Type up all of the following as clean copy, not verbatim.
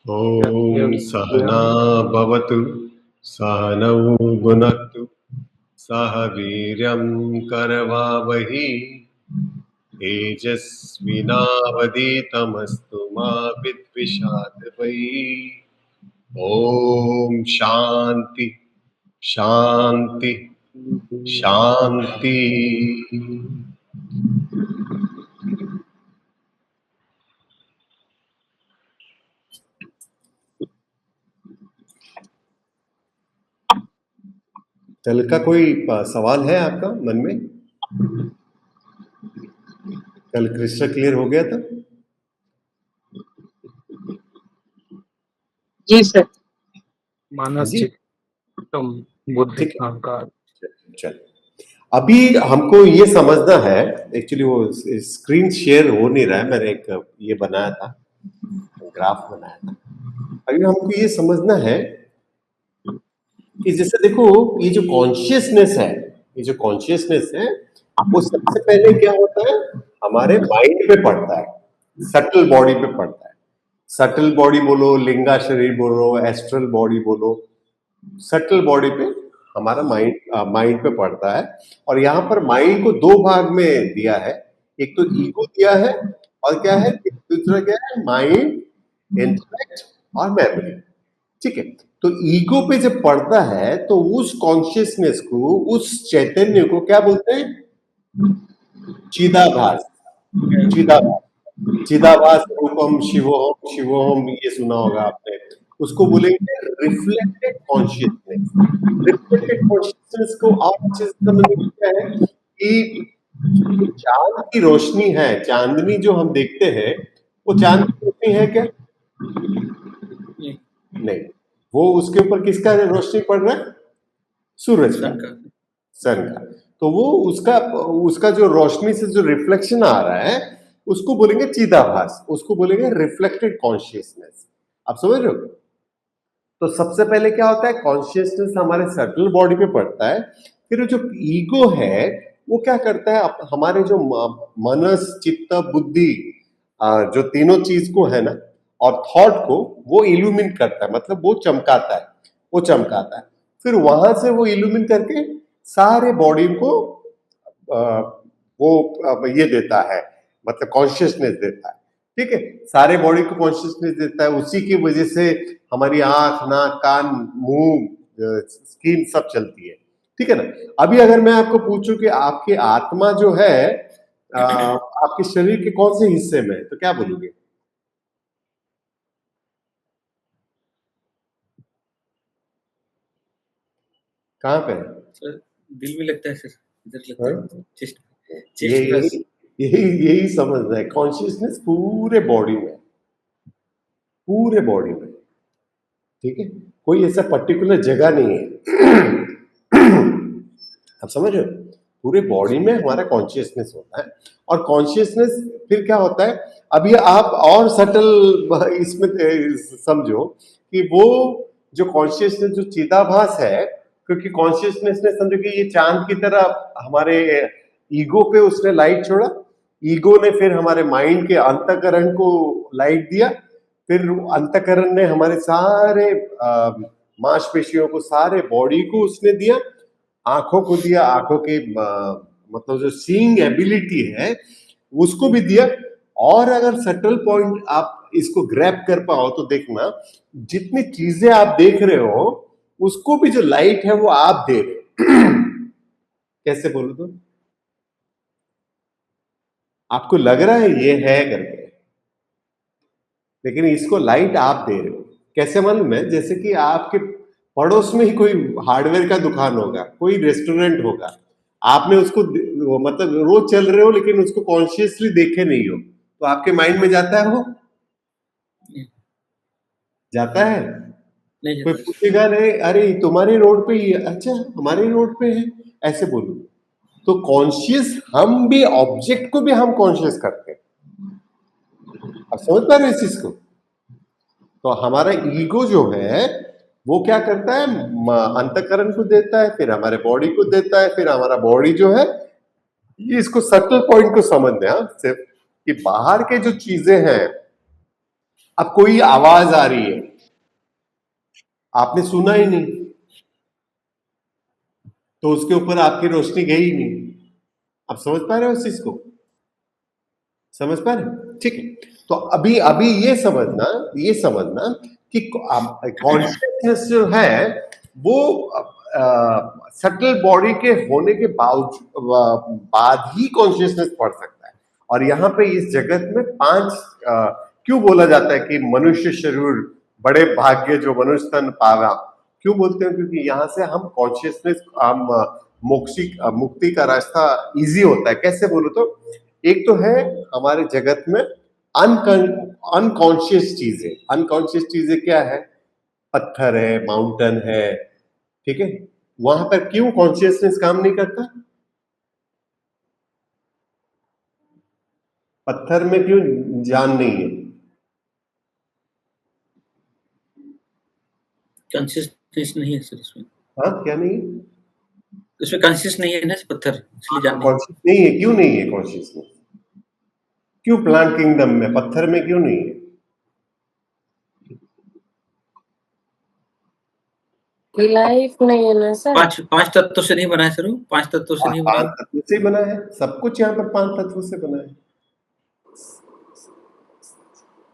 ॐ सहना भवतु सहनौ भुनक्तु सह वीर्यं करवावहै तेजस्विनावधीतमस्तु मा विद्विषावहै। ॐ शान्ति शान्ति शान्ति। कल का कोई सवाल है आपका मन में? कल क्रिस्टल क्लियर हो गया था? जी सर। मानस जी चित्तम बुद्धि ठीक है, अहंकार। चल अभी हमको ये समझना है, एक्चुअली वो स्क्रीन शेयर हो नहीं रहा है, मैंने एक ये बनाया था, ग्राफ बनाया था। अभी हमको ये समझना है कि जैसे देखो ये जो कॉन्शियसनेस है, ये जो कॉन्शियसनेस है वो सबसे पहले क्या होता है, हमारे माइंड पे पड़ता है, सटल बॉडी पे पड़ता है। सटल बॉडी बोलो, लिंगा शरीर बोलो, एस्ट्रल बॉडी बोलो, सटल बॉडी पे हमारा माइंड पे पड़ता है। और यहाँ पर माइंड को दो भाग में दिया है, एक तो ईगो दिया है और क्या है, दूसरा क्या है, माइंड, इंटेलेक्ट और मेमोरी। ठीक है, तो ईगो पे जब पड़ता है तो उस कॉन्शियसनेस को, उस चैतन्य को क्या बोलते हैं? चिदाभास। चिदाभास, चिदाभास रूपम शिवोहम, शिवोहम ये सुना होगा आपने। उसको बोलेंगे रिफ्लेक्टेड कॉन्शियसनेस। रिफ्लेक्टेड कॉन्शियसनेस को आप अच्छे से समझने की क्या है कि जो चांद की रोशनी है, चांदनी जो हम देखते हैं, वो चांद की रोशनी है क्या? नहीं, वो उसके ऊपर किसका रोशनी पड़ रहा है? सूरज का, सन का। तो वो उसका उसका जो रोशनी से जो रिफ्लेक्शन आ रहा है उसको बोलेंगे चिदाभास, उसको बोलेंगे रिफ्लेक्टेड कॉन्शियसनेस। आप समझ रहे हो? तो सबसे पहले क्या होता है, कॉन्शियसनेस हमारे सटल बॉडी पे पड़ता है। फिर जो ईगो है वो क्या करता है, हमारे जो मनस चित्त बुद्धि, जो तीनों चीज को है ना, और थॉट को वो इल्यूमिन करता है, मतलब वो चमकाता है, वो चमकाता है। फिर वहां से वो इल्यूमिन करके सारे बॉडी को वो ये देता है, मतलब कॉन्शियसनेस देता है। ठीक है, सारे बॉडी को कॉन्शियसनेस देता है, उसी की वजह से हमारी आंख, नाक, कान, मुंह, स्किन सब चलती है। ठीक है ना? अभी अगर मैं आपको पूछूं कि आपकी आत्मा जो है आपके शरीर के कौन से हिस्से में है, तो क्या बोलोगे? कहाँ पे है? सर दिल में लगता है सर, इधर लगता है, चेस्ट यही यही यही समझना है, कॉन्शियसनेस पूरे बॉडी में, पूरे बॉडी में। ठीक है, कोई ऐसा पर्टिकुलर जगह नहीं है। आप समझ रहे हो? पूरे बॉडी में हमारा कॉन्शियसनेस होता है। और कॉन्शियसनेस फिर क्या होता है, अभी आप और सटल इसमें समझो कि वो जो कॉन्शियसनेस, जो चिदाभास है, क्योंकि कॉन्शियसनेस ने समझो कि ये चांद की तरह हमारे ईगो पे उसने लाइट छोड़ा, ईगो ने फिर हमारे माइंड के अंतःकरण को लाइट दिया, फिर अंतःकरण ने हमारे सारे मांसपेशियों को, सारे बॉडी को उसने दिया, आंखों को दिया, आंखों के मतलब जो सीइंग एबिलिटी है उसको भी दिया। और अगर सटल पॉइंट आप इसको ग्रैब कर पाओ तो देखना, जितनी चीजें आप देख रहे हो उसको भी जो लाइट है वो आप दे रहे हो। कैसे बोलो तो? आपको लग रहा है ये है करके, लेकिन इसको लाइट आप दे रहे हो। कैसे मालूम है? जैसे कि आपके पड़ोस में ही कोई हार्डवेयर का दुकान होगा, कोई रेस्टोरेंट होगा, आपने उसको मतलब रोज चल रहे हो लेकिन उसको कॉन्शियसली देखे नहीं हो, तो आपके माइंड में जाता है वो? जाता है? नहीं कोई जाता। पूछेगा नहीं, अरे तुम्हारे रोड पे ही है, अच्छा हमारे रोड पे है, ऐसे बोलो। तो कॉन्शियस, हम भी ऑब्जेक्ट को भी हम कॉन्शियस करते हैं। आप समझ पा रहे हो इस चीज को? तो हमारा ईगो जो है वो क्या करता है, अंतःकरण को देता है, फिर हमारे बॉडी को देता है, फिर हमारा बॉडी जो है, ये इसको सटल पॉइंट को समझना है सिर्फ, कि बाहर के जो चीजें हैं अब कोई आवाज आ रही है, आपने सुना ही नहीं, तो उसके ऊपर आपकी रोशनी गई ही नहीं। आप समझ पा रहे हो इस चीज को? समझ पा रहे हो? ठीक है। तो अभी अभी ये समझना कि कॉन्शियसनेस जो है वो सटल बॉडी के होने के बाद ही कॉन्शियसनेस पढ़ सकता है। और यहाँ पे इस जगत में क्यों बोला जाता है कि मनुष्य शरीर बड़े भाग्य जो मनुष्य तन पावा? क्यों बोलते हैं? क्योंकि यहाँ से हम कॉन्शियसनेस, हम मुक्ति का रास्ता इजी होता है। कैसे बोलो तो, एक तो है हमारे जगत में अनकॉन्शियस चीजें। अनकॉन्शियस चीजें क्या है? पत्थर है, माउंटेन है, ठीक है। वहां पर क्यों कॉन्शियसनेस काम नहीं करता? पत्थर में क्यों जान नहीं है? कॉन्शियसनेस नहीं है सर इसमें। हाँ, क्या नहीं है? इसमें कॉन्शियस नहीं है ना पत्थर, इसलिए जान नहीं। कॉन्शियस नहीं है। क्यों नहीं है कॉन्शियसनेस? क्यों प्लांट किंगडम में, पत्थर में क्यों नहीं है? लाइफ नहीं है ना सर। पांच तत्वों से नहीं बना है सर वो, 5 तत्वों से नहीं बना पांच है। तत्वों से बना है सब कुछ। यहाँ पर 5 तत्वों से बना है।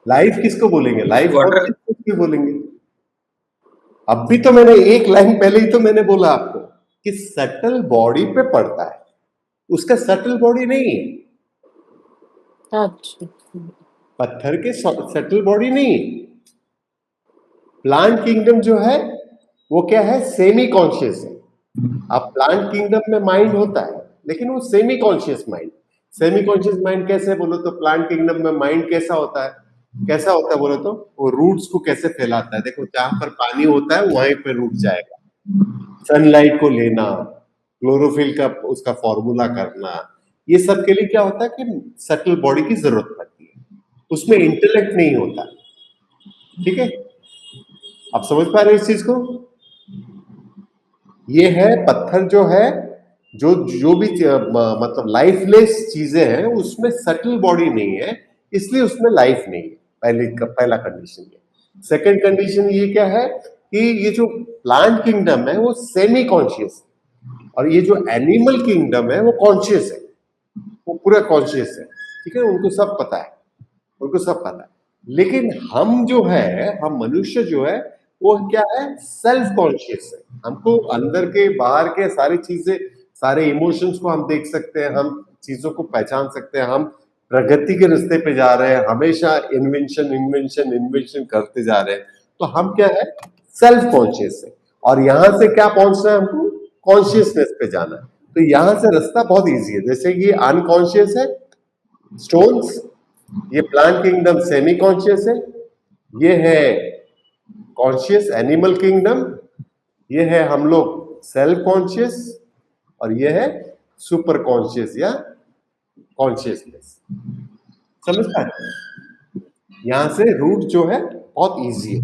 लाइफ किसको बोलेंगे? लाइफ वाटर क्यों बोलेंगे? अब भी तो मैंने एक लाइन पहले ही तो मैंने बोला आपको कि सटल बॉडी पे पड़ता है, उसका सटल बॉडी नहीं है। अच्छा, पत्थर के सटल बॉडी नहीं है। प्लांट किंगडम जो है वो क्या है? सेमी कॉन्शियस है। अब प्लांट किंगडम में माइंड होता है, लेकिन वो semi conscious mind. Semi conscious mind कैसे बोलो तो, प्लांट किंगडम में माइंड कैसा होता है? कैसा होता है बोलो तो, वो रूट्स को कैसे फैलाता है। देखो, जहां पर पानी होता है वहीं पे रूट जाएगा। सनलाइट को लेना, क्लोरोफिल का उसका फॉर्मूला करना, ये सब के लिए क्या होता है कि सटल बॉडी की जरूरत पड़ती है। उसमें इंटेलेक्ट नहीं होता। ठीक है, आप समझ पा रहे हो इस चीज को? ये है पत्थर जो है, जो जो भी मतलब लाइफलेस चीजें हैं उसमें सटल बॉडी नहीं है, इसलिए उसमें लाइफ नहीं है। पहला कंडीशन ये। सेकंड कंडीशन ये क्या है कि ये जो प्लांट किंगडम है वो सेमी कॉन्शियस है, और ये जो एनिमल किंगडम है वो कॉन्शियस है, वो पूरा कॉन्शियस है। ठीक है, उनको सब पता है, उनको सब पता है। लेकिन हम जो है, हम मनुष्य जो है वो क्या है? सेल्फ कॉन्शियस है। हमको अंदर के बाहर के सारी चीजें, सारे इमोशंस को हम देख सकते हैं, हम चीजों को पहचान सकते हैं, हम प्रगति के रास्ते पे जा रहे हैं, हमेशा इन्वेंशन इन्वेंशन इन्वेंशन करते जा रहे हैं। तो हम क्या है? सेल्फ कॉन्शियस है। और यहां से क्या पहुंचना है हमको? कॉन्शियसनेस पे जाना है। तो यहां से रास्ता बहुत इजी है। जैसे ये अनकॉन्शियस है स्टोन्स, ये प्लांट किंगडम सेमी कॉन्शियस है, ये है कॉन्शियस एनिमल किंगडम, ये है हम लोग सेल्फ कॉन्शियस, और ये है सुपर कॉन्शियस या कॉन्शियसनेस। समझ पा रहे हैं? यहां से रूट जो है बहुत इजी है।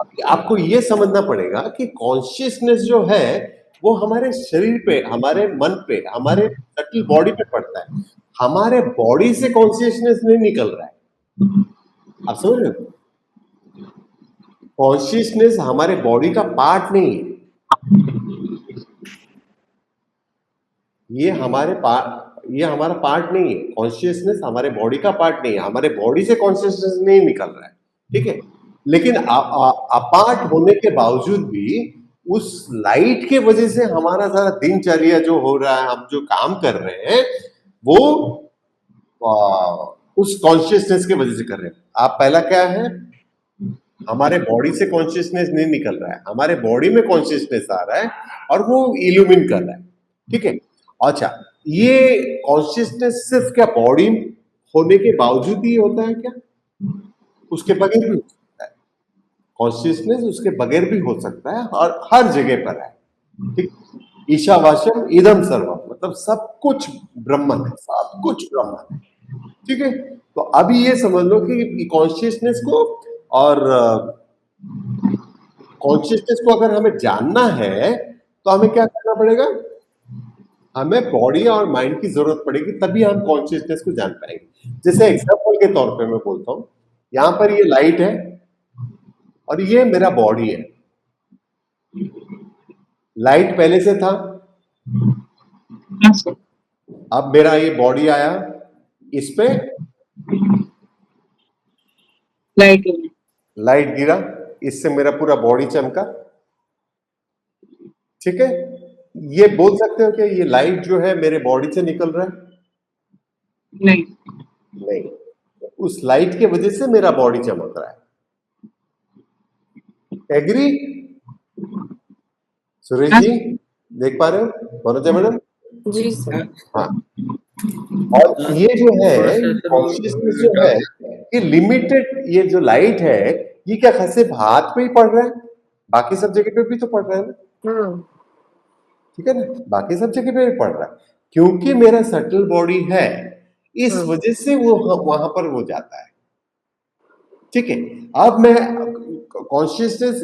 अभी आपको ये समझना पड़ेगा कि कॉन्शियसनेस जो है वो हमारे शरीर पे, हमारे मन पे, हमारे सटल बॉडी पे पड़ता है। हमारे बॉडी से कॉन्शियसनेस नहीं निकल रहा है। आप समझ रहे हो? कॉन्शियसनेस हमारे बॉडी का पार्ट नहीं है। ये हमारा पार्ट नहीं है। कॉन्शियसनेस हमारे बॉडी का पार्ट नहीं है। हमारे बॉडी से कॉन्शियसनेस नहीं निकल रहा है, ठीक है। लेकिन अपार्ट होने के बावजूद भी उस लाइट के वजह से हमारा सारा दिनचर्या जो हो रहा है, हम जो काम कर रहे हैं, वो उस कॉन्शियसनेस के वजह से कर रहे हैं। आप पहला क्या है? हमारे बॉडी से कॉन्शियसनेस नहीं निकल रहा है, हमारे बॉडी में कॉन्शियसनेस आ रहा है और वो इल्यूमिन कर रहा है, ठीक है। अच्छा, ये कॉन्शियसनेस सिर्फ क्या बॉडी होने के बावजूद ही होता है क्या? उसके बगैर भी हो सकता है। कॉन्शियसनेस उसके बगैर भी हो सकता है और हर जगह पर है, ठीक। ईशावास्यम इदम सर्वम, मतलब सब कुछ ब्रह्मन है, सब कुछ ब्रह्मन है, ठीक है। तो अभी ये समझ लो कि कॉन्शियसनेस को, और कॉन्शियसनेस को अगर हमें जानना है तो हमें क्या करना पड़ेगा? हमें बॉडी और माइंड की जरूरत पड़ेगी, तभी हम कॉन्शियसनेस को जान पाएंगे। जैसे एग्जांपल के तौर पे मैं बोलता हूं यहां पर ये लाइट है और ये मेरा बॉडी है। लाइट पहले से था, हाँ सर। अब मेरा ये बॉडी आया, इस पे लाइट गिरा, इससे मेरा पूरा बॉडी चमका। ठीक है, ये बोल सकते हो कि ये लाइट जो है मेरे बॉडी से निकल रहा है? नहीं। नहीं, उस लाइट की वजह से मेरा बॉडी चमक रहा है। एग्री सुरेश जी? देख पा रहे हो मनोजा मैडम? जी सर। हाँ, और ये जो है थोड़ा सा सर कॉन्शियसनेस जो है ये लिमिटेड, ये जो लाइट है ये क्या सिर्फ हाथ पे ही पड़ रहा है? बाकी सब जगह पे भी तो पड़ रहा है ना, ठीक है ना? बाकी सब जगह पे भी पड़ रहा है, क्योंकि मेरा सटल बॉडी है, इस वजह से वो वहां पर वो जाता है। ठीक है, अब मैं कॉन्शियसनेस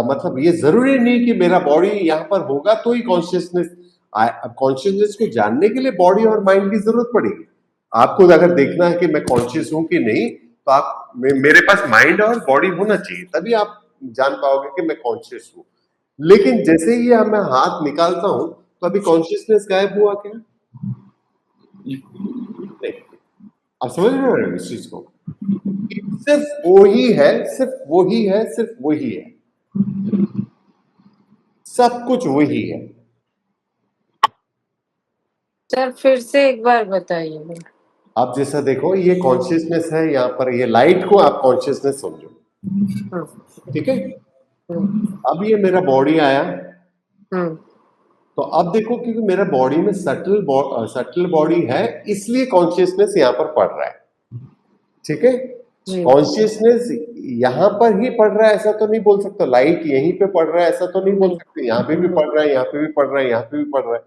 मतलब ये जरूरी नहीं कि मेरा बॉडी यहाँ पर होगा तो ही कॉन्शियसनेस। कॉन्शियसनेस को जानने के लिए बॉडी और माइंड की जरूरत पड़ेगी। आपको अगर देखना है कि मैं कॉन्शियस हूं कि नहीं, तो आप मेरे पास माइंड और बॉडी होना चाहिए, तभी आप जान पाओगे कि मैं कॉन्शियस हूं। लेकिन जैसे ही मैं हाथ निकालता हूं तो अभी कॉन्शियसनेस गायब हुआ क्या? नहीं। आप समझ रहे हो इस चीज को? सिर्फ वो ही है, सिर्फ वही है, सिर्फ वही है, सब कुछ वही है। सर फिर से एक बार बताइए। आप जैसा देखो, ये कॉन्शियसनेस है, यहाँ पर ये लाइट को आप कॉन्शियसनेस समझो, ठीक है? अब ये मेरा बॉडी आया, तो अब देखो क्योंकि मेरा बॉडी में सटल बॉडी है, इसलिए कॉन्शियसनेस यहाँ पर पड़ रहा है। ठीक है, कॉन्शियसनेस यहाँ पर ही पड़ रहा है ऐसा तो नहीं बोल सकता, लाइट यहीं पे पड़ रहा है ऐसा तो नहीं बोल सकते, यहाँ पे भी पड़ रहा है, यहाँ पे भी पड़ रहा है, यहाँ पे भी पड़ रहा है,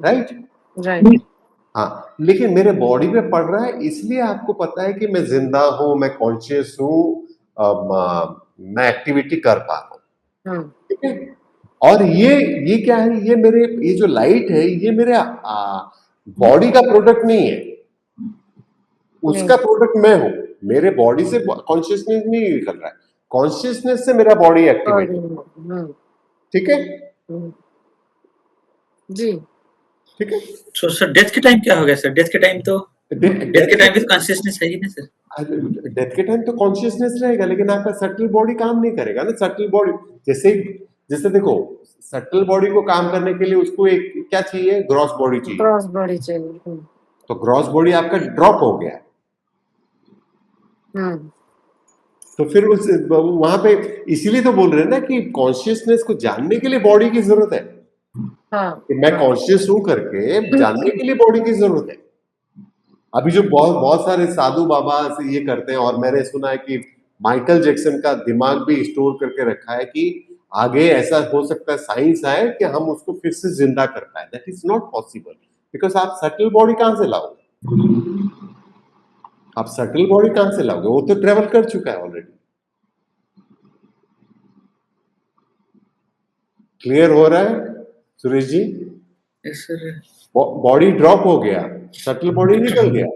राइट? हाँ, लेकिन मेरे बॉडी पे पड़ रहा है, इसलिए आपको पता है कि मैं जिंदा हूं, मैं कॉन्शियस हूं, मैं एक्टिविटी कर पा रहा हूं। ठीक है, और ये क्या है, ये मेरे, ये जो लाइट है ये मेरे बॉडी का प्रोडक्ट नहीं है, उसका प्रोडक्ट मैं हूं। मेरे बॉडी से कॉन्शियसनेस नहीं निकल रहा है, कॉन्शियसनेस से मेरा बॉडी एक्टिवेट है। ठीक है जी, ठीक है। तो सर डेथ के टाइम क्या हो गया सर? डेथ के टाइम तो डेथ के टाइम भी कॉन्शियसनेस है ही ना सर? डेथ के टाइम तो कॉन्शियसनेस रहेगा, लेकिन आपका सटल बॉडी काम नहीं करेगा ना। सटल बॉडी जैसे देखो, सटल बॉडी को काम करने के लिए उसको एक क्या चाहिए, ग्रॉस बॉडी चाहिए। ग्रॉस बॉडी चाहिए। तो ग्रॉस बॉडी आपका ड्रॉप हो गया, तो फिर उस वहां पे इसीलिए तो बोल रहे हैं ना कि कॉन्शियसनेस को जानने के लिए बॉडी की जरूरत है। कि मैं कॉन्शियस हूं करके जानने के लिए बॉडी की जरूरत है। अभी जो बहुत सारे साधु बाबा से ये करते हैं, और मैंने सुना है कि माइकल जैक्सन का दिमाग भी स्टोर करके रखा है कि आगे ऐसा हो सकता है, साइंस आए कि हम उसको फिर से जिंदा कर पाए। That is not possible, because आप सटल बॉडी कहां से लाओगे? आप सटल बॉडी कहां से लाओगे? वो तो ट्रेवल कर चुका है ऑलरेडी। क्लियर हो रहा है Suresh ji? Yes sir. Body drop हो गया, सटल बॉडी निकल गया।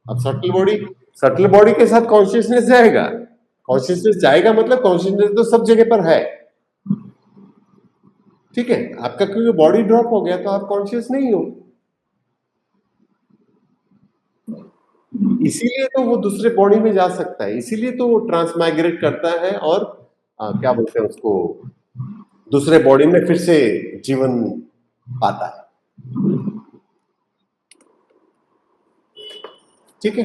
अब सटल बॉडी के साथ कॉन्शियसनेस जाएगा। कॉन्शियसनेस जाएगा मतलब कॉन्शियसनेस तो सब जगह पर है। ठीक है, आपका क्योंकि बॉडी ड्रॉप हो गया तो आप कॉन्शियस नहीं हो, इसीलिए तो वो दूसरे बॉडी में जा सकता है, इसीलिए तो वो ट्रांसमाइग्रेट करता है और क्या बोलते हैं उसको, दूसरे बॉडी में फिर से जीवन पाता है। ठीक है,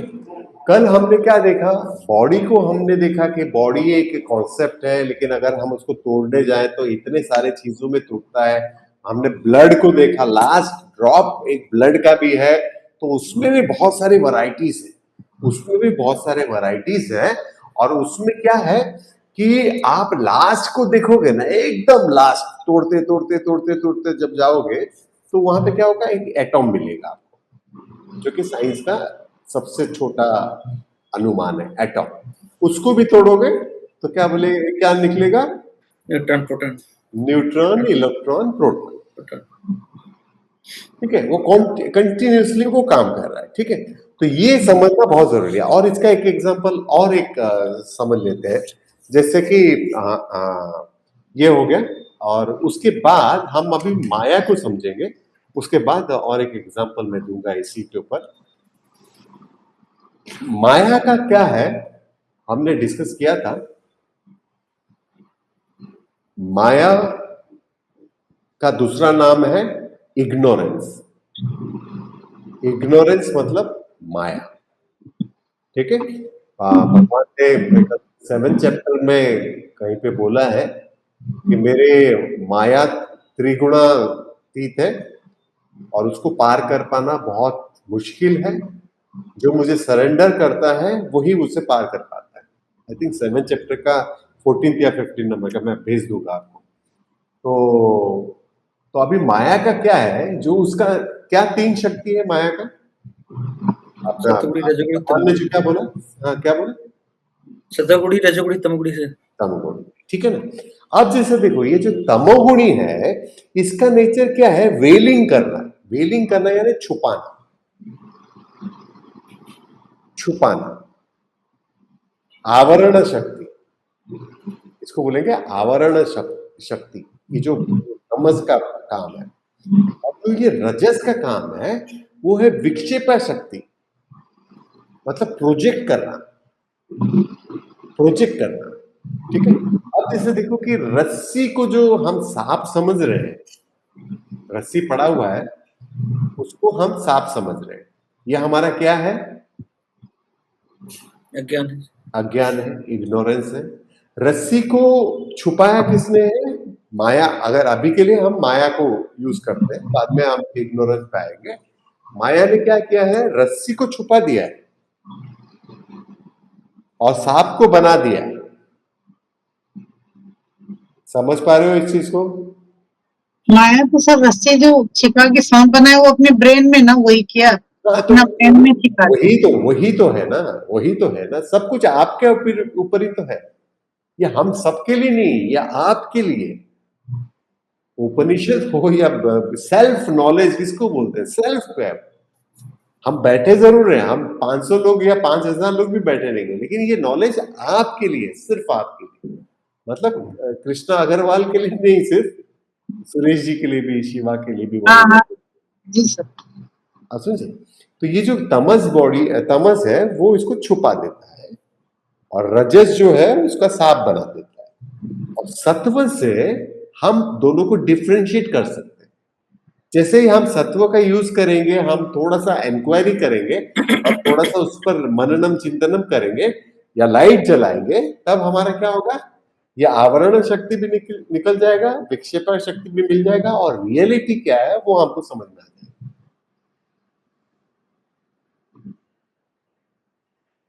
कल हमने क्या देखा, बॉडी को हमने देखा कि बॉडी एक कॉन्सेप्ट है, लेकिन अगर हम उसको तोड़ने जाएं तो इतने सारे चीजों में टूटता है। हमने ब्लड को देखा, लास्ट ड्रॉप एक ब्लड का भी है, तो उसमें भी बहुत सारी वैरायटीज है, उसमें भी बहुत सारे वैरायटीज है। और उसमें क्या है कि आप लास्ट को देखोगे ना, एकदम लास्ट तोड़ते तोड़ते तोड़ते तोड़ते जब जाओगे तो वहां पे क्या होगा, एक एटॉम मिलेगा आपको, जो कि साइंस का सबसे छोटा अनुमान है, एटॉम। उसको भी तोड़ोगे तो क्या बोले, क्या निकलेगा? Neutron, proton. Neutron, electron, proton. ठीक है, वो कंटिन्यूसली वो काम कर रहा है। ठीक है, तो ये समझना बहुत जरूरी है। और इसका एक एग्जांपल और एक समझ लेते हैं, जैसे कि ये हो गया, और उसके बाद हम अभी माया को समझेंगे। उसके बाद और एक एग्जांपल मैं दूंगा इसी के ऊपर। माया का क्या है, हमने डिस्कस किया था। माया का दूसरा नाम है इग्नोरेंस। इग्नोरेंस मतलब माया, ठीक है। भगवान ने 7th चैप्टर में कहीं पे बोला है कि मेरे माया त्रिगुणातीत है और उसको पार कर पाना बहुत मुश्किल है। जो मुझे सरेंडर करता है वही मुझसे पार कर पाता है। आई थिंक 7th चैप्टर का 14th या 15 नंबर का मैं भेज दूंगा आपको। तो अभी माया का क्या है, जो उसका क्या 3 शक्ति है माया का? सतगुणी, रजोगुणी, भगवान ने जो क्या बोला? हाँ, क्या बोला? सतगुणी, रजोगुणी, तमगुणी से। तमोगुणी, ठीक है ना। अब जैसे देखो, ये जो तमोगुणी है, इसका नेचर क्या है? वेलिंग करना। वेलिंग करना यानी छुपाना। छुपाना, आवरण शक्ति, इसको बोलेंगे आवरण शक्ति। ये जो तमस का काम है। और जो ये रजस का काम है वो है विक्षेपा शक्ति, मतलब प्रोजेक्ट करना। प्रोजेक्ट करना, ठीक है। अब जैसे देखो कि रस्सी को जो हम सांप समझ रहे हैं, रस्सी पड़ा हुआ है उसको हम सांप समझ रहे हैं, यह हमारा क्या है? अज्ञान है। अज्ञान है, इग्नोरेंस है। रस्सी को छुपाया किसने है? माया। अगर अभी के लिए हम माया को यूज करते हैं, बाद में हम इग्नोरेंस पाएंगे। माया ने क्या किया है? रस्सी को छुपा दिया है और सांप को बना दिया है। समझ पा रहे हो इस चीज को? माया तो सर रस्सी जो छिपा के सांप बना है वो अपने ब्रेन में ना वही किया, हाँ, अपना ब्रेन में छिपा दिया। वही तो है ना, वही तो है ना। सब कुछ आपके ऊपर ही तो है। ये हम सबके लिए नहीं, ये आपके लिए। उपनिषद हो या सेल्फ नॉलेज, किसको बोलते हैं? सेल्फ क्वेब। हम बैठे जरूर हैं, हम 500 लोग या 5000 लोग भी बैठे रहेंगे, लेकिन ये नॉलेज आपके लिए, सिर्फ आपके लिए। मतलब कृष्णा अग्रवाल के लिए नहीं, सिर्फ सुरेश जी के लिए भी, शिवा के लिए भी। हाँ हाँ जी सर। समझे? तो ये जो तमस है वो इसको छुपा देता है, और रजस जो है उसका साफ बना देता है। और सत्व से हम दोनों को डिफ्रेंशिएट कर सकते हैं। जैसे ही हम सत्व का यूज करेंगे, हम थोड़ा सा इंक्वायरी करेंगे और थोड़ा सा उस पर मननम चिंतनम करेंगे या लाइट जलाएंगे, तब हमारा क्या होगा? ये आवरण शक्ति भी निकल जाएगा, विक्षेपण शक्ति भी मिल जाएगा, और रियलिटी क्या है वो हमको समझ में आ जाएगा।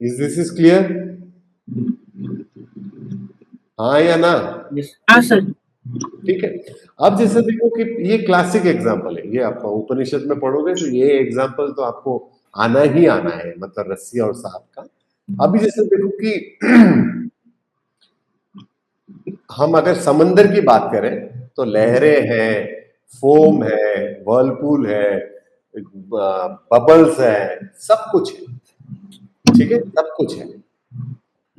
This is clear? हाँ या ना? हाँ सर। ठीक है। अब जैसे देखो कि ये क्लासिक एग्जांपल है, ये आप उपनिषद में पढ़ोगे तो ये एग्जांपल तो आपको आना ही आना है, मतलब रस्सी और सांप का। अभी जैसे देखो कि हम अगर समंदर की बात करें तो लहरें हैं, फोम है, वर्लपूल है, बबल्स है, सब कुछ है, ठीक है, सब कुछ है।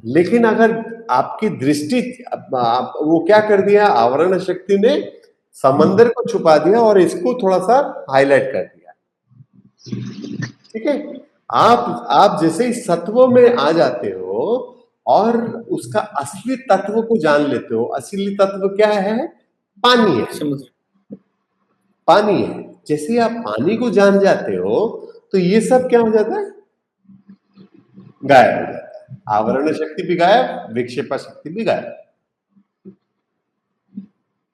लेकिन अगर आपकी दृष्टि, वो क्या कर दिया? आवरण शक्ति ने समंदर को छुपा दिया और इसको थोड़ा सा हाईलाइट कर दिया, ठीक है। आप जैसे ही सत्व में आ जाते हो और उसका असली तत्व को जान लेते हो। असली तत्व क्या है? पानी है, समुद्र। पानी है। जैसे ही आप पानी को जान जाते हो तो ये सब क्या हो जाता है? गायब हो जाता है। आवरण शक्ति भी गायब, विक्षेपा शक्ति भी गायब,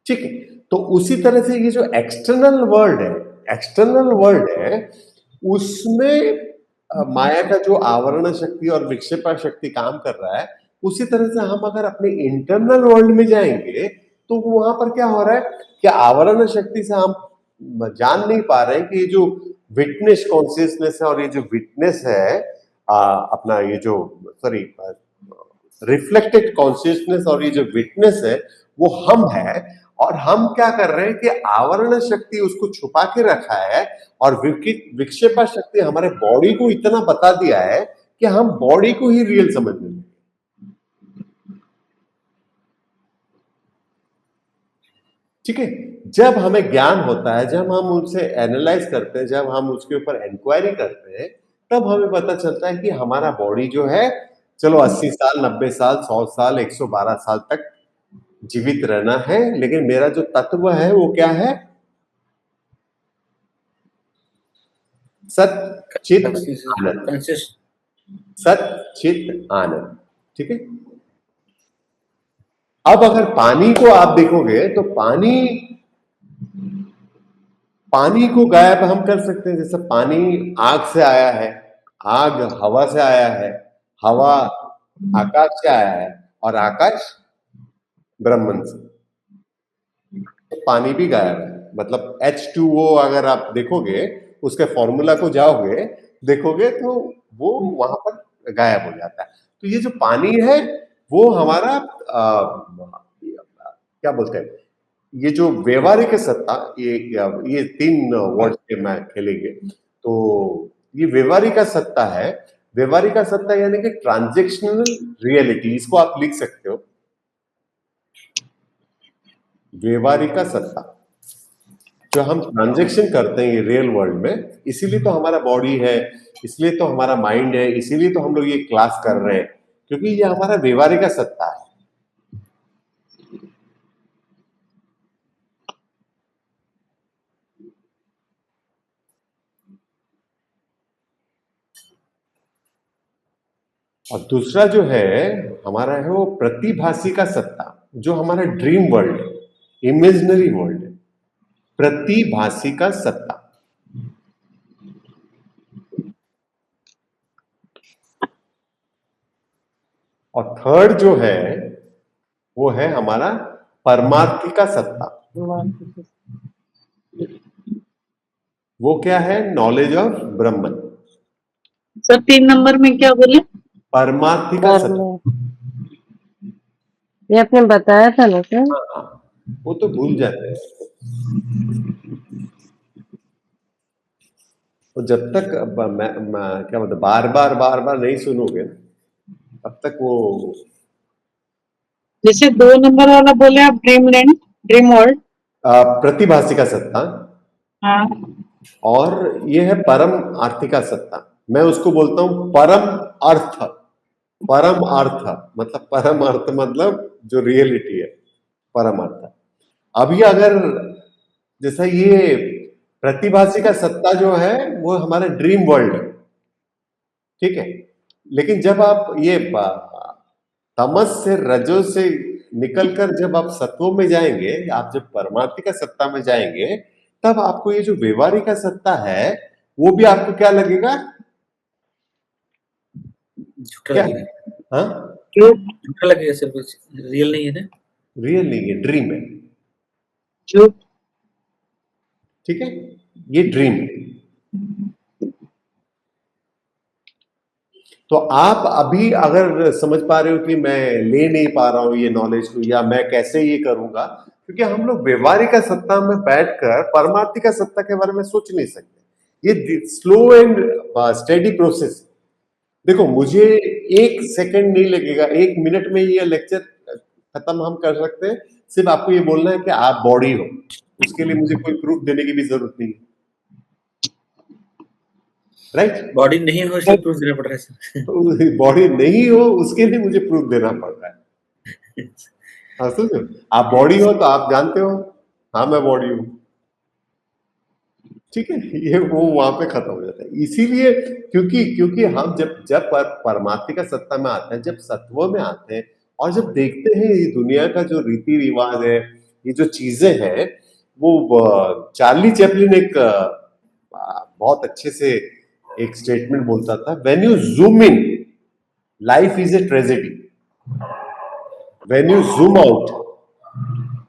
ठीक है। तो उसी तरह से ये जो एक्सटर्नल वर्ल्ड है उसमें माया का जो आवरण शक्ति और विक्षेपा शक्ति काम कर रहा है, उसी तरह से हम अगर अपने इंटरनल वर्ल्ड में जाएंगे तो वहां पर क्या हो रहा है कि आवरण शक्ति से हम जान नहीं पा रहे हैं कि ये जो विटनेस कॉन्शियसनेस है और ये जो विटनेस है अपना ये जो रिफ्लेक्टेड कॉन्शियसनेस और ये जो विटनेस है वो हम है, और हम क्या कर रहे हैं कि आवरण शक्ति उसको छुपा के रखा है और विक्षेपा शक्ति हमारे बॉडी को इतना बता दिया है कि हम बॉडी को ही रियल समझने लगे। ठीक है, जब हमें ज्ञान होता है, जब हम उनसे एनालाइज करते हैं, जब हम उसके ऊपर इंक्वायरी करते हैं, तब हमें पता चलता है कि हमारा बॉडी जो है, चलो 80 साल, 90 साल, 100 साल, 112 साल तक जीवित रहना है, लेकिन मेरा जो तत्व है वो क्या है? सत चित आनंद। सत चित आनंद। ठीक है। अब अगर पानी को आप देखोगे तो पानी को गायब हम कर सकते हैं। जैसे पानी आग से आया है, आग हवा से आया है, हवा आकाश से आया है और आकाश ब्रह्मन से। तो पानी भी गायब है। मतलब H2O अगर आप देखोगे, उसके फॉर्मूला को जाओगे, देखोगे तो वो वहां पर गायब हो जाता है। तो ये जो पानी है वो हमारा क्या बोलते हैं, ये जो व्यवहारिक सत्ता, ये 3 वर्ड के मैं खेलेंगे। तो ये व्यवहारिक सत्ता है। व्यवहारिक सत्ता यानी कि ट्रांजैक्शनल रियलिटी, इसको आप लिख सकते हो। व्यवहारिक सत्ता, जो हम ट्रांजैक्शन करते हैं ये रियल वर्ल्ड में, इसीलिए तो हमारा बॉडी है, इसलिए तो हमारा माइंड है, इसीलिए तो हम लोग ये क्लास कर रहे हैं, क्योंकि ये हमारा व्यवहारिक सत्ता है। और दूसरा जो है हमारा है वो प्रतिभासी का सत्ता, जो हमारा ड्रीम वर्ल्ड है, इमेजिनरी वर्ल्ड है। प्रतिभासी का सत्ता। और थर्ड जो है वो है हमारा परमार्थी का सत्ता। वो क्या है? Knowledge of Brahman. Sir 3 number में क्या बोले? परमार्थी का सत्ता। ये आपने बताया था ना सर? हाँ, वो तो भूल जाते हैं। तो जब तक मैं क्या मतलब बार बार नहीं सुनोगे तब तक वो। जैसे 2 नंबर वाला बोले आप, ड्रीमलैंड, ड्रीम वर्ल्ड। प्रतिभासी का सत्ता। हाँ। और ये है परम आर्थी का सत्ता। मैं उसको बोलता हूं परम अर्थ। परम अर्थ मतलब, परम अर्थ मतलब जो रियलिटी है, परम अर्थ। अभी अगर जैसा ये प्रतिभासी का सत्ता जो है वो हमारा ड्रीम वर्ल्ड है, ठीक है। लेकिन जब आप ये तमस से, रजो से निकलकर जब आप सत्वों में जाएंगे, आप जब परमार्थी का सत्ता में जाएंगे, तब आपको ये जो व्यवहारिक का सत्ता है वो भी आपको क्या लगेगा? झूठा लगेगा। हाँ, झूठा लगेगा सर, कुछ रियल नहीं है ना। रियल नहीं है, ड्रीम है। जो ठीक है, ये ड्रीम है। तो आप अभी अगर समझ पा रहे हो कि मैं ले नहीं पा रहा हूं ये नॉलेज को, या मैं कैसे ये करूंगा, क्योंकि हम लोग व्यवहारिक का सत्ता में बैठकर परमार्थी का सत्ता के बारे में सोच नहीं सकते। ये स्लो एंड स्टेडी प्रोसेस। देखो, मुझे 1 सेकंड नहीं लगेगा, 1 मिनट में ये लेक्चर खत्म हम कर सकते हैं। सिर्फ आपको ये बोलना है कि आप बॉडी हो, उसके लिए मुझे कोई प्रूफ देने की भी जरूरत नहीं है। राइट? बॉडी नहीं हो इसलिए प्रूफ देना पड़ रहा है सर। बॉडी नहीं हो उसके लिए मुझे प्रूफ देना पड़ रहा है। हाँ, समझो, आप बॉडी हो तो आप जानते हो हाँ मैं बॉडी हूं, ठीक है। ये वो वहां पे खत्म हो जाता है। इसीलिए क्योंकि हम जब परमात्मा का सत्ता में आते हैं, जब सत्व में आते हैं और जब देखते हैं ये दुनिया का जो रीति रिवाज है, ये जो चीजें हैं, वो चार्ली चैपलिन एक बहुत अच्छे से एक स्टेटमेंट बोलता था, when you zoom in life is a tragedy, when you zoom out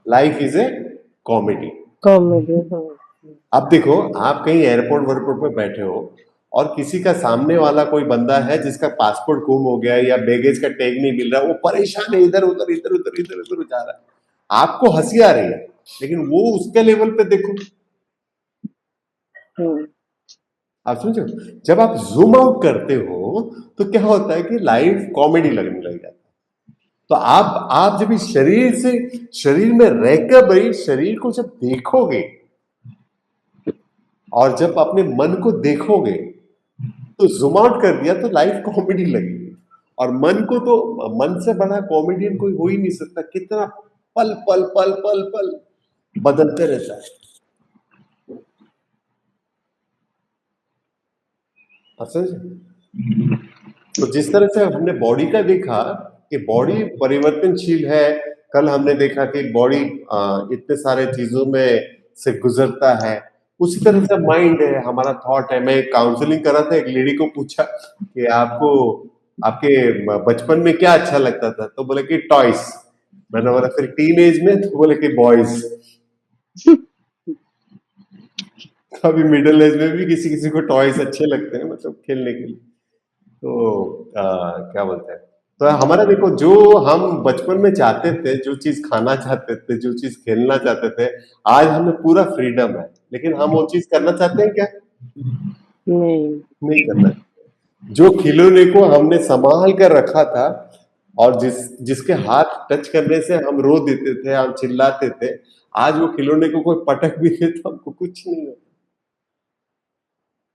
life is a comedy. Comedy. अब देखो, आप कहीं एयरपोर्ट वेयरपोर्ट पे बैठे हो और किसी का सामने वाला कोई बंदा है जिसका पासपोर्ट गुम हो गया या बैगेज का टैग नहीं मिल रहा, वो परेशान है, इधर उधर जा रहा है। आपको हंसी आ रही है, लेकिन वो उसके लेवल पे देखो, आप समझो। जब आप जूम आउट करते हो तो क्या होता है कि लाइव कॉमेडी लगने लग जाता है। तो आप जब इस शरीर में रहकर भाई शरीर को जब देखोगे और जब अपने मन को देखोगे तो जूम आउट कर दिया तो लाइव कॉमेडी लगेगी। और मन को तो मन से बड़ा कॉमेडियन कोई हो ही नहीं सकता। कितना पल पल पल पल पल बदलते रहता है। आप समझे? तो जिस तरह से हमने बॉडी का देखा कि बॉडी परिवर्तनशील है, कल हमने देखा कि बॉडी इतने सारे चीजों में से गुजरता है, उसी तरह से माइंड है, हमारा थॉट है। मैं काउंसलिंग कर रहा था, एक लेडी को पूछा कि आपको आपके बचपन में क्या अच्छा लगता था, तो बोले कि टॉयज। मैंने बोला फिर टीन एज में, तो बोले कि बॉयज। अभी मिडिल एज में भी किसी किसी को टॉयज अच्छे लगते हैं, मतलब खेलने के लिए। तो क्या बोलते हैं, तो हमारा देखो, जो हम बचपन में चाहते थे, जो चीज खाना चाहते थे, जो चीज खेलना चाहते थे, आज हमें पूरा फ्रीडम है, लेकिन हम वो चीज करना चाहते हैं क्या? नहीं करना। जो खिलौने को हमने संभाल कर रखा था और जिसके हाथ टच करने से हम रो देते थे, हम चिल्लाते थे, आज वो खिलौने को कोई पटक भी दे तो हमको कुछ नहीं होता।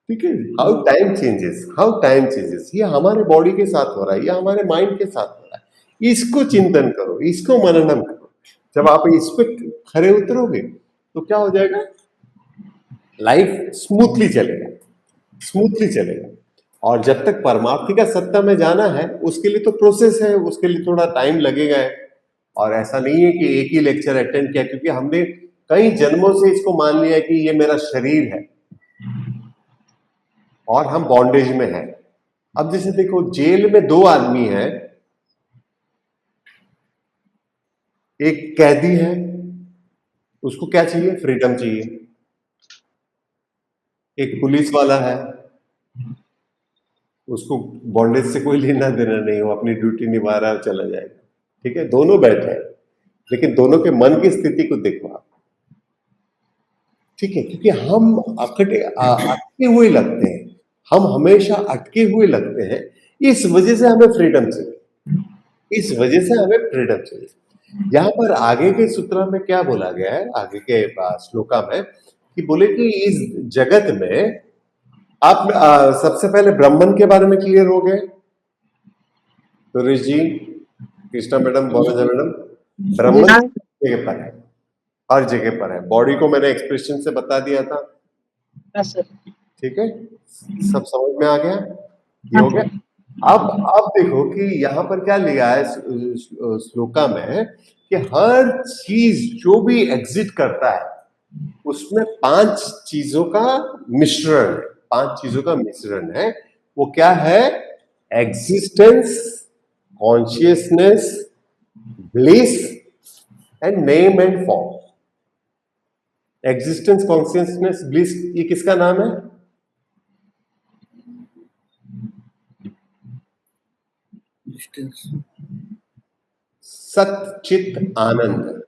ठीक है, हाउ टाइम चेंजेस, ये हमारे बॉडी के साथ हो रहा है, ये हमारे माइंड के साथ हो रहा है। इसको चिंतन करो, इसको मननम करो। जब आप इस पे खरे उतरोगे तो क्या हो जाएगा, लाइफ स्मूथली चलेगा। और जब तक परमार्थी का सत्ता में जाना है, उसके लिए तो प्रोसेस है, उसके लिए थोड़ा टाइम लगेगा है। और ऐसा नहीं है कि एक ही लेक्चर अटेंड किया, क्योंकि हमने कई जन्मों से इसको मान लिया कि ये मेरा शरीर है और हम बॉन्डेज में हैं। अब जैसे देखो, जेल में दो आदमी हैं, एक कैदी है, उसको क्या चाहिए? फ्रीडम चाहिए। एक पुलिस वाला है, उसको बॉन्डेज से कोई लेना देना नहीं, वो अपनी ड्यूटी निभा रहा है, चला जाएगा। ठीक है, दोनों बैठे हैं, लेकिन दोनों के मन की स्थिति को देखो आप। ठीक है, क्योंकि हम अटके हुए लगते हैं, हम हमेशा अटके हुए लगते हैं। इस वजह से हमें फ्रीडम चाहिए। यहाँ पर आगे के सूत्र में क्या बोला गया है, आगे के श्लोका में, कि बोले कि इस जगत में आप सबसे पहले ब्राह्मण के बारे में क्लियर हो गए। तो ऋषि जी, कृष्णा मैडम, बोला मैडम, ब्राह्मण जगह पर है, हर जगह पर है। बॉडी को मैंने एक्सप्रेशन से बता दिया था। ठीक है, सब समझ में आ गया? ये हो गया। अब देखो कि यहाँ पर क्या लिया है श्लोका में, कि हर चीज जो भी एग्जिट करता है उसमें 5 चीजों का मिश्रण है। वो क्या है? Existence, consciousness, bliss and name and form. Existence, consciousness, bliss, ये किसका नाम है? सत चित आनंद।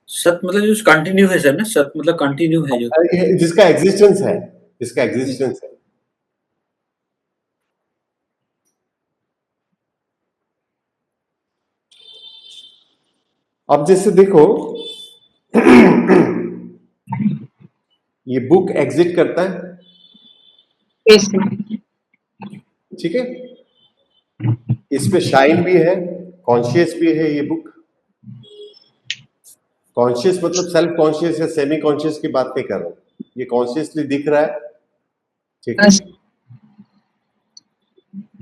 सत मतलब जो कंटिन्यू है सर ना, सत मतलब कंटिन्यू है जो, जिसका एग्जिस्टेंस है। अब जैसे देखो, ये बुक एग्जिट करता है, ठीक है, इस पे शाइन भी है, कॉन्शियस भी है। ये बुक कॉन्शियस मतलब सेल्फ कॉन्शियस या सेमी कॉन्शियस की बात नहीं कर रहा हूं, ये कॉन्शियसली दिख रहा है, ठीक है।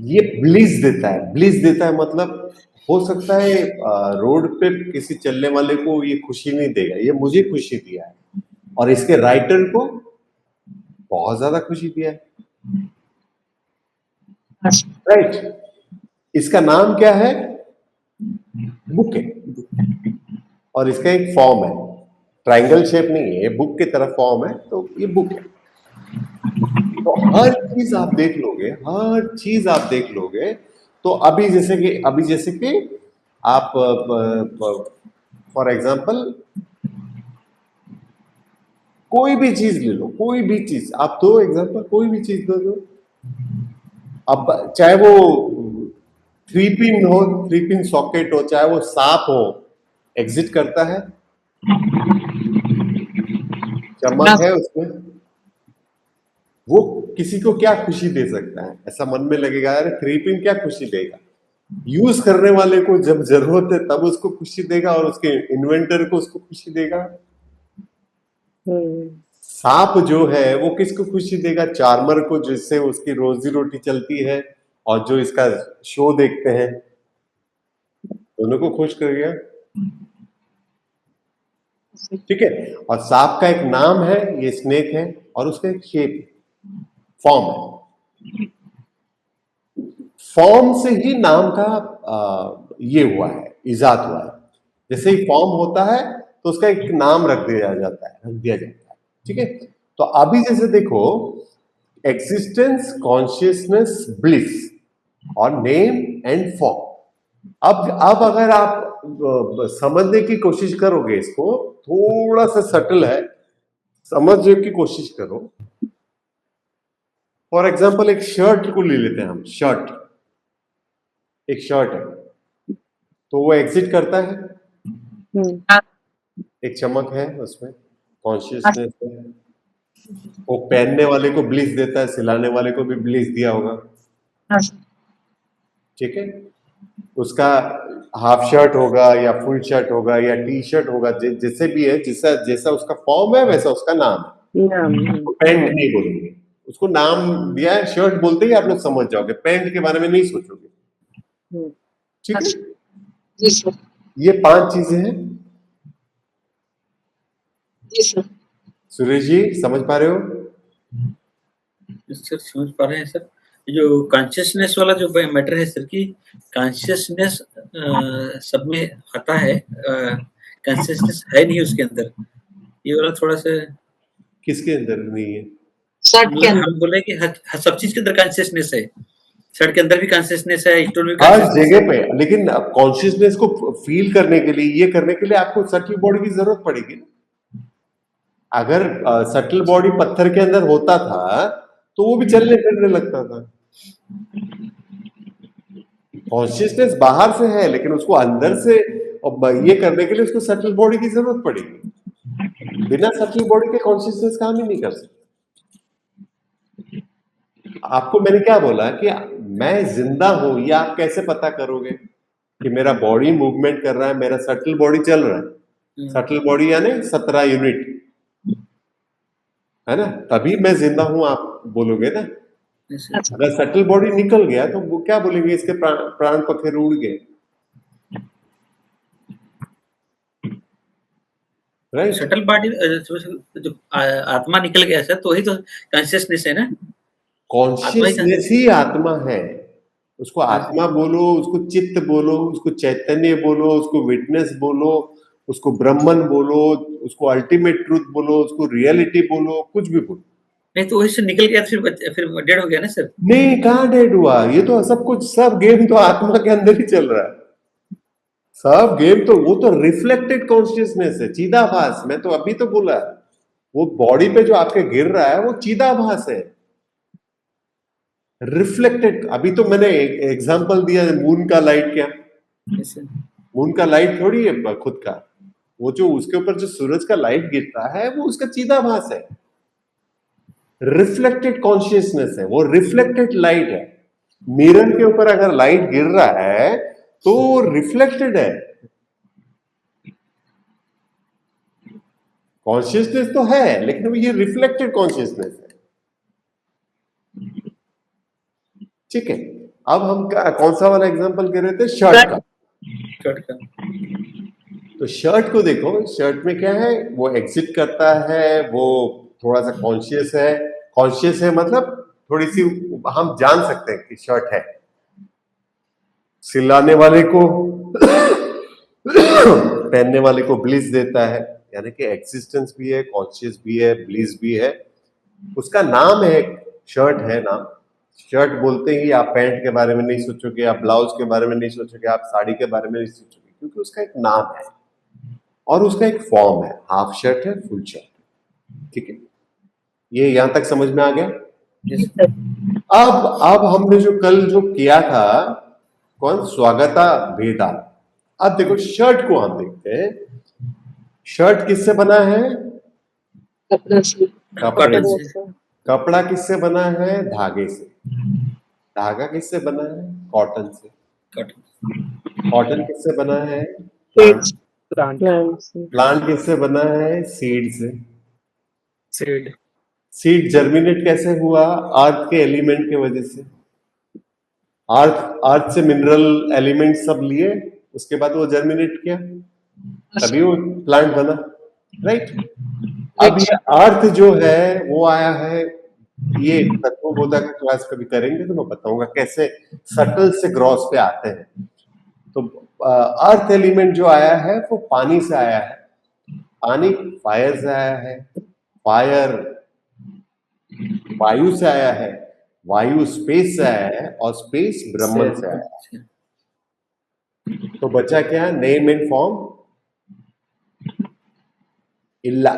ये ब्लिस देता है मतलब हो सकता है रोड पे किसी चलने वाले को ये खुशी नहीं देगा, ये मुझे खुशी दिया है, और इसके राइटर को बहुत ज्यादा खुशी दिया है, राइट। इसका नाम क्या है? बुक है, और इसका एक फॉर्म है, ट्रायंगल शेप नहीं है, ये बुक की तरह फॉर्म है, तो ये बुक है। तो हर चीज आप देख लोगे तो अभी जैसे कि आप फॉर एग्जांपल कोई भी चीज ले लो, कोई भी चीज आप दो एग्जांपल, कोई भी चीज दो दो। अब चाहे वो 3 पिन हो, 3 पिन सॉकेट हो, चाहे वो सांप हो, एग्जिट करता है, चमक है उसमें, वो किसी को क्या खुशी दे सकता है? ऐसा मन में लगेगा अरे 3 पिन क्या खुशी देगा? यूज करने वाले को जब जरूरत है तब उसको खुशी देगा, और उसके इन्वेंटर को उसको खुशी देगा। सांप जो है वो किसको खुशी देगा? चार्मर को, जिससे उसकी रोजी रोटी चलती है, और जो इसका शो देखते हैं, दोनों को खुश करेगा। ठीक है। और सांप का एक नाम है, ये स्नेक है, और उसका एक शेप फॉर्म है। फॉर्म से ही नाम का ये हुआ है, इजाद हुआ है। जैसे ही फॉर्म होता है तो उसका एक नाम रख दिया जाता है। ठीक है। तो अभी जैसे देखो, एग्जिस्टेंस, कॉन्शियसनेस, ब्लिस, और नेम एंड फॉर्म। अब अगर आप समझने की कोशिश करोगे, इसको थोड़ा सा सटल है, समझने की कोशिश करो। फॉर एग्जाम्पल एक शर्ट को ले लेते हैं हम। शर्ट, एक शर्ट है, तो वो एग्जिट करता है, एक चमक है उसमें, कॉन्शियसनेस है। वो पहनने वाले को ब्लिस देता है, सिलाने वाले को भी ब्लिस दिया होगा। ठीक है। उसका हाफ शर्ट होगा या फुल शर्ट होगा या टी शर्ट होगा, जैसे भी है, जैसा उसका फॉर्म है वैसा उसका नाम है। पैंट नहीं बोलेंगे, उसको नाम दिया है, शर्ट बोलते ही आप लोग समझ जाओगे, पैंट के बारे में नहीं सोचोगे। ठीक है। ये 5 चीजें हैं। सुरेश जी समझ पा रहे हो? सर समझ पा रहे हैं सर। जो कॉन्शियसनेस वाला जो मैटर है सर, की कॉन्शियसनेस सब में आता है, कॉन्शियसनेस है नहीं उसके अंदर, ये वाला थोड़ा सा। किसके अंदर नहीं है? हम बोले कि सब चीज के अंदर कॉन्शियसनेस है। शर्ट के अंदर भी कॉन्शियसनेस है, स्टोर में हर जगह पे, लेकिन कॉन्शियसनेस को फील करने के लिए, ये करने के लिए आपको सटल बॉडी की जरूरत पड़ेगी ना। अगर सटल बॉडी पत्थर के अंदर होता था तो वो भी चलने फिरने लगता था। कॉन्शियसनेस बाहर से है, लेकिन उसको अंदर से ये करने के लिए उसको सटल बॉडी की जरूरत पड़ेगी। बिना सटल बॉडी के कॉन्शियसनेस काम ही नहीं कर सकते। आपको मैंने क्या बोला कि मैं जिंदा हूं, ये आप कैसे पता करोगे कि मेरा बॉडी मूवमेंट कर रहा है, मेरा सटल बॉडी चल रहा है। सटल बॉडी यानी 17 यूनिट है ना, तभी मैं जिंदा हूं आप बोलोगे ना। अगर सटल बॉडी निकल गया तो वो क्या बोलेंगे, इसके प्राण पखेरु उड़ गए। राइट। सटल बॉडी जो आत्मा निकल गया सर, तो वही तो कॉन्शियसनेस है ना। कॉन्शियसनेस ही आत्मा है। उसको आत्मा बोलो, उसको चित्त बोलो, उसको चैतन्य बोलो, उसको विटनेस बोलो, उसको ब्रह्मन बोलो, उसको अल्टीमेट ट्रूथ बोलो, उसको रियलिटी बोलो, कुछ भी बोलो। नहीं तो वही से निकल गया, फिर डेड हो गया ना सर। नहीं, कहाँ डेड हुआ? ये तो सब कुछ, सब गेम तो आत्मा के अंदर ही चल रहा है। सब गेम तो, वो तो रिफ्लेक्टेड कॉन्शियसनेस है, चिदाभास। मैं तो अभी तो बोला, वो बॉडी पे जो आपके गिर रहा है वो चिदाभास है, रिफ्लेक्टेड। अभी तो मैंने एक एग्जांपल दिया, मून का लाइट। क्या मून का लाइट थोड़ी है खुद का, वो जो उसके ऊपर जो सूरज का लाइट गिरता है वो उसका चिदाभास है, रिफ्लेक्टेड कॉन्शियसनेस है, वो रिफ्लेक्टेड लाइट है। मिरर के ऊपर अगर लाइट गिर रहा है तो रिफ्लेक्टेड है। कॉन्शियसनेस तो है, लेकिन ये रिफ्लेक्टेड कॉन्शियसनेस है। ठीक है। अब हम कौन सा वाला एग्जांपल कर रहे थे? शर्ट का। तो शर्ट को देखो, शर्ट में क्या है, वो एग्जिट करता है, वो थोड़ा सा कॉन्शियस है। कॉन्शियस है मतलब थोड़ी सी हम जान सकते हैं कि शर्ट है। सिलाने वाले को पहनने वाले को ब्लिस देता है, यानी कि एग्जिस्टेंस भी है, कॉन्शियस भी है, ब्लिस भी है। उसका नाम है, शर्ट है नाम, शर्ट बोलते ही आप पैंट के बारे में नहीं सोचोगे, आप ब्लाउज के बारे में नहीं सोचोगे, आप साड़ी के बारे में नहीं सोचोगे, क्योंकि उसका एक नाम है और उसका एक फॉर्म है, हाफ शर्ट है, फुल शर्ट। ठीक है, ये यहां तक समझ में आ गया। Yes. अब हमने जो कल जो किया था, कौन, स्वागता भेदा। अब देखो शर्ट को हम देखते हैं, शर्ट किससे बना है? कपड़ा से कपड़े Cotton से। से। कपड़ा किससे बना है? धागे से। धागा किससे बना है? कॉटन से। Cotton. कॉटन किससे बना है? Seeds. प्लांट प्लांट से प्लांट किससे बना है? सीड से। सीड सीड जर्मिनेट कैसे हुआ? अर्थ के एलिमेंट की वजह से। अर्थ से मिनरल एलिमेंट सब लिए, उसके बाद वो जर्मिनेट किया, तभी वो प्लांट बना, राइट। अब ये अर्थ जो है वो आया है, ये तत्वबोधक क्लास कभी करेंगे तो मैं बताऊंगा कैसे सटल से ग्रॉस पे आते हैं। तो अर्थ एलिमेंट जो आया है वो पानी से आया है, पानी फायर से आया है, फायर वायु से आया है, वायु स्पेस से आया है, और स्पेस ब्रह्मन से आया है। तो बचा क्या? नेम एंड फॉर्म इल्ला,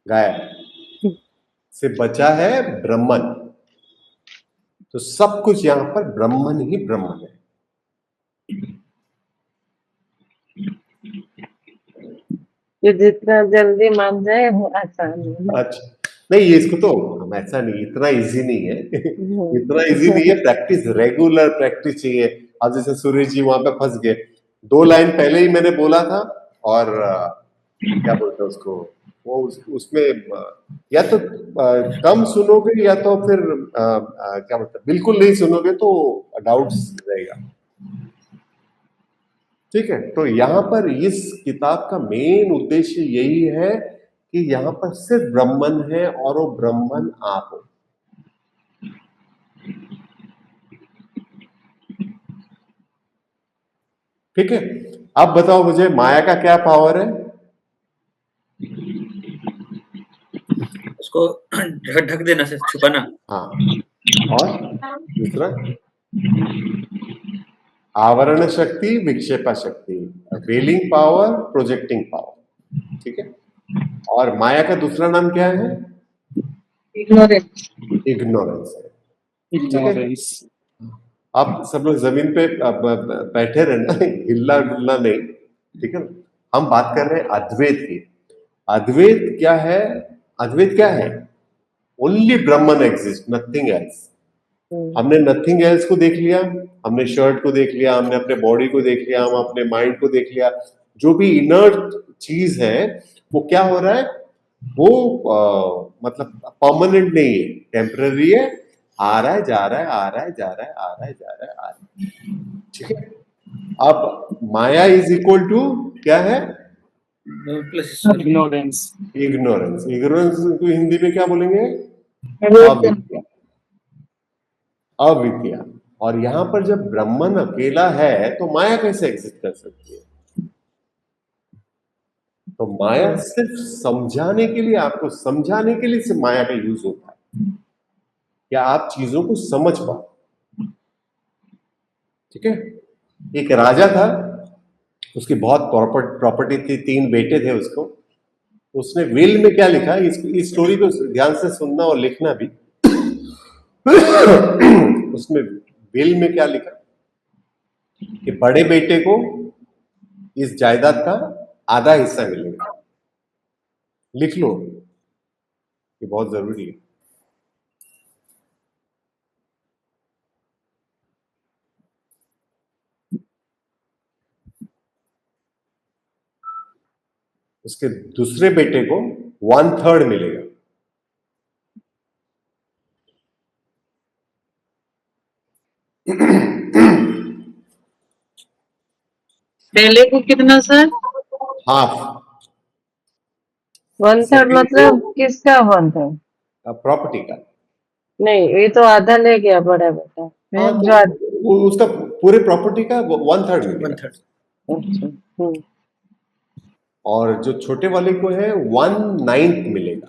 गायब से बचा है ब्रह्मन। तो सब कुछ यहां पर ब्रह्मन ही ब्रह्मन है। ये जितना जल्दी मान जाए वो आसान है। अच्छा, नहीं ये इसको तो हम ऐसा नहीं, इतना इजी नहीं है इतना इजी नहीं है, प्रैक्टिस, रेगुलर प्रैक्टिस चाहिए। अब जैसे सूर्य जी वहां पे फंस गए, 2 लाइन पहले ही मैंने बोला था, और क्या बोलते हैं उसको, वो उसमें या तो कम सुनोगे या तो फिर क्या बोलते हैं, बिल्कुल नहीं सुनोगे तो डाउट्स रहेगा। ठीक है, तो यहाँ पर इस किताब का मेन उद्देश्य यही है कि यहाँ पर सिर्फ ब्रह्मन है और वो ब्रह्मन आप हो। ठीक है, अब बताओ मुझे माया का क्या पावर है? उसको ढक देना से छुपाना। हाँ, और दूसरा आवरण शक्ति, विक्षेपा शक्ति, वेलिंग पावर, प्रोजेक्टिंग पावर। ठीक है, और माया का दूसरा नाम क्या है? Ignorance. इग्नोरेंस है। इग्नोरेंस आप सब लोग जमीन पे बैठे रहना, हिलना डुलना नहीं, ठीक है। हम बात कर रहे हैं अद्वैत की। अद्वैत क्या है? अद्वैत क्या है? ओनली ब्रह्मन एग्जिस्ट, नथिंग एल्स। हमने नथिंग एल्स को देख लिया, हमने शर्ट को देख लिया, हमने अपने बॉडी को देख लिया, हम अपने माइंड को देख लिया। जो भी इनर्ट चीज है वो क्या हो रहा है? वो मतलब परमानेंट नहीं है, टेम्पररी है, आ रहा है जा रहा है, आ रहा है जा रहा है, आ रहा है जा रहा है, आ रहा है। ठीक है, अब माया इज इक्वल टू क्या है? Plus ignorance ignorance. इग्नोरेंस को हिंदी में क्या बोलेंगे? अविद्या। अविद्या। और यहां पर जब ब्रह्मन अकेला है तो माया कैसे एग्जिस्ट कर सकती है? तो माया सिर्फ समझाने के लिए, आपको समझाने के लिए सिर्फ माया का यूज होता है, क्या आप चीजों को समझ पाओ। ठीक है, एक राजा था, उसकी बहुत प्रॉपर्टी थी, 3 बेटे थे उसको। उसने विल में क्या लिखा, इस स्टोरी को ध्यान से सुनना और लिखना भी। उसमें विल में क्या लिखा कि बड़े बेटे को इस जायदाद का आधा हिस्सा मिलेगा। लिख लो, ये बहुत जरूरी है। उसके दूसरे बेटे को 1/3 मिलेगा। पहले को कितना सर? हाफ। 1/3 मतलब किसका 1/3? प्रॉपर्टी का। नहीं, ये तो आधा ले गया बड़ा बेटा। हाँ, जो वो उसका पूरे प्रॉपर्टी का 1/3 मिलेगा। 1/3 अच्छा, और जो छोटे वाले को है 1/9 मिलेगा,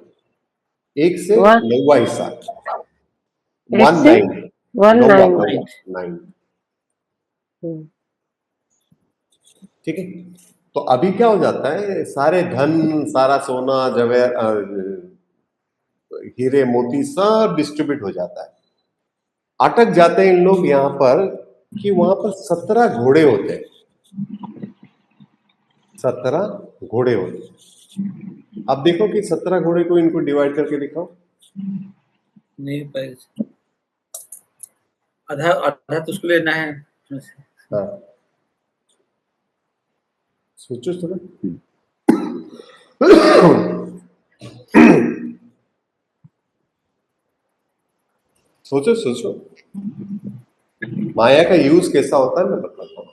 1 से One- 9वां हिस्सा। एक से? 1/9 वन 9 नाइन। आता हुआ 9। ठीक है, तो अभी क्या हो जाता है, सारे धन, सारा सोना हीरे मोती सब डिस्ट्रीब्यूट हो जाता है। अटक जाते हैं इन लोग यहाँ पर कि वहां पर 17 घोड़े होते हैं, 17 घोड़े होते हैं। अब देखो कि 17 घोड़े को इनको डिवाइड करके दिखाओ। नहीं पाएगा, आधा आधा तो उसको लेना है। हाँ, सोचो थोड़ा। सोचो सोचो, माया का यूज कैसा होता है मैं बताता हूँ।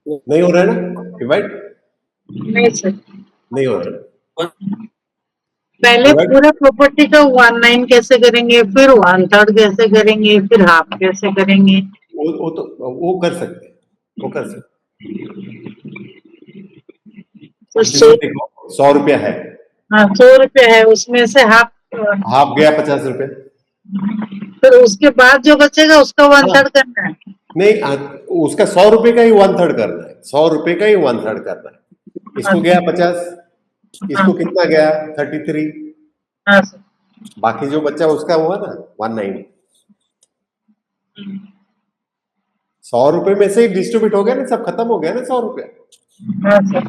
नहीं हो रहा है ना डिवाइड? नहीं सर, नहीं हो रहा है। पहले Divide? पूरा प्रॉपर्टी का 1/9 कैसे करेंगे, फिर 1/3 कैसे करेंगे, फिर हाफ कैसे करेंगे? वो तो वो कर सकते हैं, वो कर सकते तो हैं। जैसे देखो 100 रुपया है, हाँ 100 रुपये है, उसमें से हाफ, हाफ गया 50 रुपये। फिर उसके बाद जो बचेगा उसका 1/3 करना है। नहीं उसका 100 रुपये का ही 1/3 करना है, 100 रुपये का ही 1/3 करना है। इसको गया 50, इसको कितना गया 33, हाँ सर। बाकी जो बच्चा उसका हुआ ना 19। 100 रुपये में से ही डिस्ट्रीब्यूट हो गया ना, सब खत्म हो गया ना 100 रुपया। हाँ सर,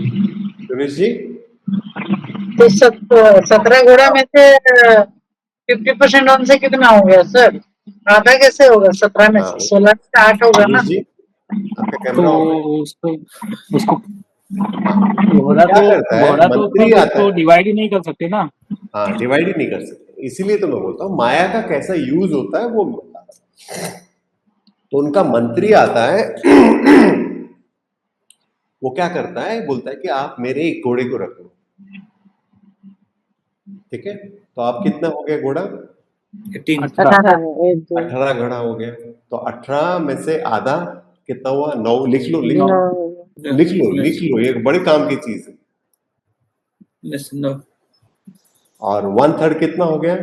सुरेश जी, तो 17 घोड़ा में से 50% उनसे कितना हो गया सर? आधा कैसे होगा 17 में हाँ से? 16 से 8 होगा ना? सुरेश जी आपका तो कैमरा ऑन है। उसको उसको घोड़ा क्या करता है तो मंत्री आता उसको है, डिवाइड ही नहीं कर सकते ना। हाँ डिवाइड ही नहीं कर सकते, इसीलिए तो मैं बोलता हूँ माया का कैसा यूज होता है वो मैं बता रहा हूं। तो उनका मंत्री आता है, वो क्या करता है, बोलता है कि आप मेरे एक घोड़े को रख लो। ठीक है, तो आप कितना हो गया घोड़ा? 18। 18 एक दो 18 घड़ा हो गया। तो 18 में से आधा कितना हुआ? 9। लिख लो लिख लो 9 लिख लो लिख लो, ये बड़े काम की चीज है। नो और 1/3 कितना हो गया?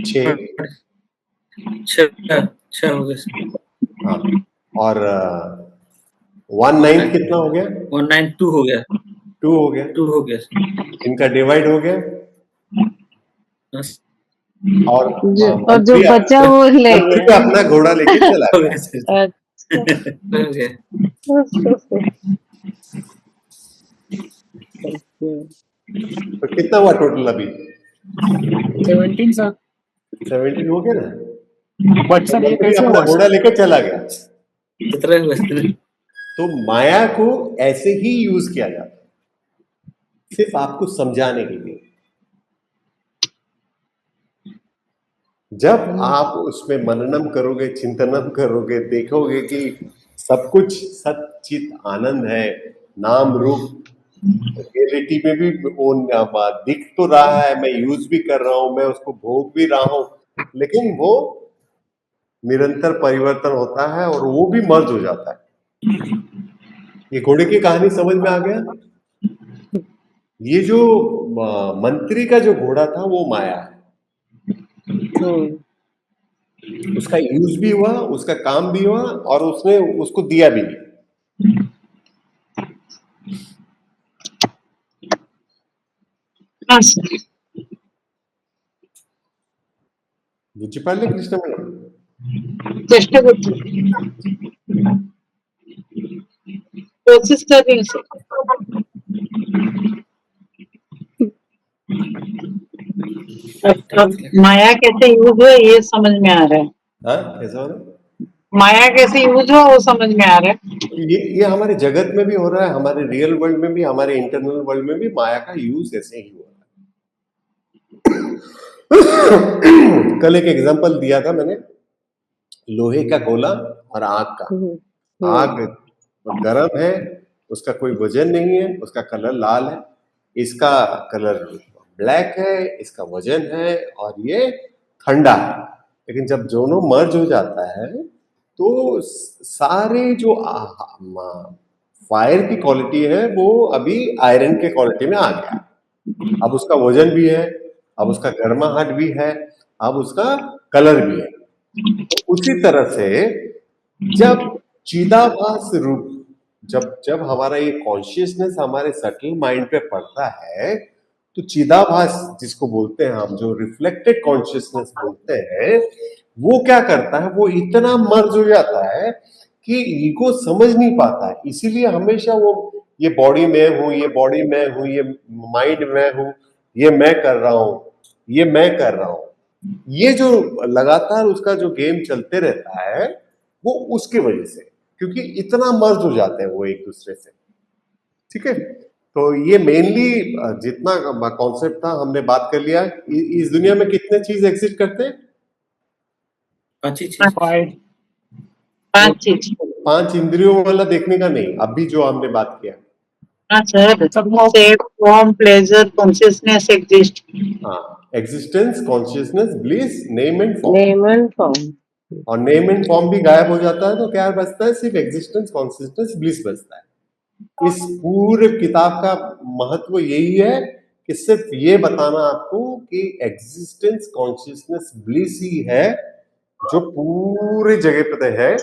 6। 6 हो गए। हाँ, और 1/9 कितना हो गया? 192 हो गया, 2 हो गया। 2 हो गया। इनका डिवाइड हो गया। बस, और और जो मंत्री बचा वो ले मंत्री गया। अपना घोड़ा लेके चला हो गया। गया सर, अच्छा हो गया। तो कितना हुआ टोटल अभी? 17 सर। 17 हो गया ना। बट तो सर ये मंत्री कैसे अपना हुआ घोड़ा सर? लेकर चला गया। 17 हुआ। तो माया को ऐसे ही यूज किया जाता है, सिर्फ आपको समझाने के लिए। जब आप उसमें मननम करोगे, चिंतनम करोगे, देखोगे कि सब कुछ सच्चित आनंद है, नाम रूप रियलिटी में भी वो दिख तो रहा है, मैं यूज भी कर रहा हूं, मैं उसको भोग भी रहा हूं, लेकिन वो निरंतर परिवर्तन होता है और वो भी मर्ज हो जाता है। ये घोड़े की कहानी समझ में आ गया? ये जो मंत्री का जो घोड़ा था वो माया है, उसका यूज भी हुआ, उसका काम भी हुआ और उसने उसको दिया भी नहीं। हाँ सर, बुझिपाले कृष्ण ಮೇಡಂ? चेष्टा करती हूँ। कोशिश कर रही हूँ सर। अब माया कैसे यूज हुआ ये समझ में आ रहा है, हाँ कैसा हो रहा है? माया कैसे यूज हुआ वो समझ में आ रहा है। ये हमारे जगत में भी हो रहा है, हमारे रियल वर्ल्ड में भी, हमारे इंटरनल वर्ल्ड में भी माया का यूज ऐसे ही हो रहा है। कल एक एग्जांपल दिया था मैंने, लोहे का गोला और आग का। आग गर्म है, उसका कोई वजन नहीं है, उसका कलर लाल है, इसका कलर ब्लैक है, इसका वजन है और ये ठंडा है। लेकिन जब दोनों मर्ज हो जाता है तो सारे जो फायर की क्वालिटी है वो अभी आयरन के क्वालिटी में आ गया। अब उसका वजन भी है, अब उसका गर्माहट भी है, अब उसका कलर भी है। तो उसी तरह से जब चिदाभास रूप जब जब हमारा ये कॉन्शियसनेस हमारे सटल माइंड पे पड़ता है, तो चिदाभास जिसको बोलते हैं हम, जो रिफ्लेक्टेड कॉन्शियसनेस बोलते हैं, वो क्या करता है, वो इतना मर्ज हो जाता है कि ईगो समझ नहीं पाता है। इसीलिए हमेशा वो ये बॉडी में हूं, ये बॉडी में हूं, ये माइंड में हूं, ये मैं कर रहा हूं, ये मैं कर रहा हूं, ये जो लगातार उसका जो गेम चलते रहता है, वो उसकी वजह से, क्योंकि इतना मर्ज हो जाते हैं वो एक दूसरे से। ठीक है, तो ये मेनली जितना कॉन्सेप्ट था हमने बात कर लिया। इस दुनिया में कितने चीज एग्जिस्ट करते हैं? 5 ही चीज। फाइव 5 चीज। 5 इंद्रियों वाला देखने का नहीं, अभी जो हमने बात किया। हाँ सर, सब safe, form, pleasure, consciousness, exist. हाँ, existence, consciousness, bliss, name and form. Name and form. और नेम एंड फॉर्म भी गायब हो जाता है तो क्या बचता है? सिर्फ एग्जिस्टेंस, कॉन्शियसनेस, ब्लिस बचता है। इस पूरे किताब का महत्व यही है कि सिर्फ ये बताना आपको कि एग्जिस्टेंस, कॉन्शियसनेस, ब्लिस ही है जो पूरे जगह पे है,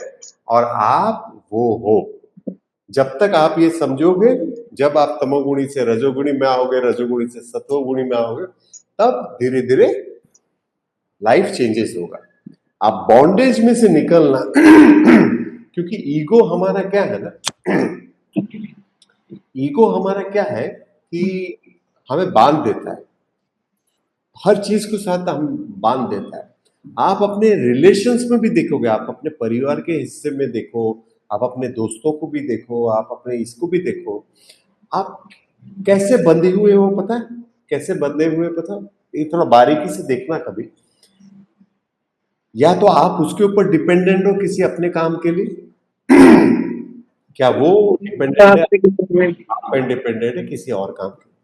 और आप वो हो। जब तक आप ये समझोगे, जब आप तमोगुणी से रजोगुणी में आओगे, रजोगुणी से सत्वगुणी में आओगे, तब धीरे धीरे लाइफ चेंजेस होगा। आप बॉन्डेज में से निकलना क्योंकि ईगो हमारा क्या है ना, ईगो हमारा क्या है कि हमें बांध देता है, हर चीज के साथ हम बांध देता है। आप अपने रिलेशंस में भी देखोगे, आप अपने परिवार के हिस्से में देखो, आप अपने दोस्तों को भी देखो, आप अपने इसको भी देखो, आप कैसे बंधे हुए हो, पता है कैसे बंधे हुए, पता? ये थोड़ा बारीकी से देखना कभी। या तो आप उसके ऊपर डिपेंडेंट हो किसी अपने काम के लिए, क्या वो डिपेंडेंट है? आप इंडिपेंडेंट है किसी और काम के लिए।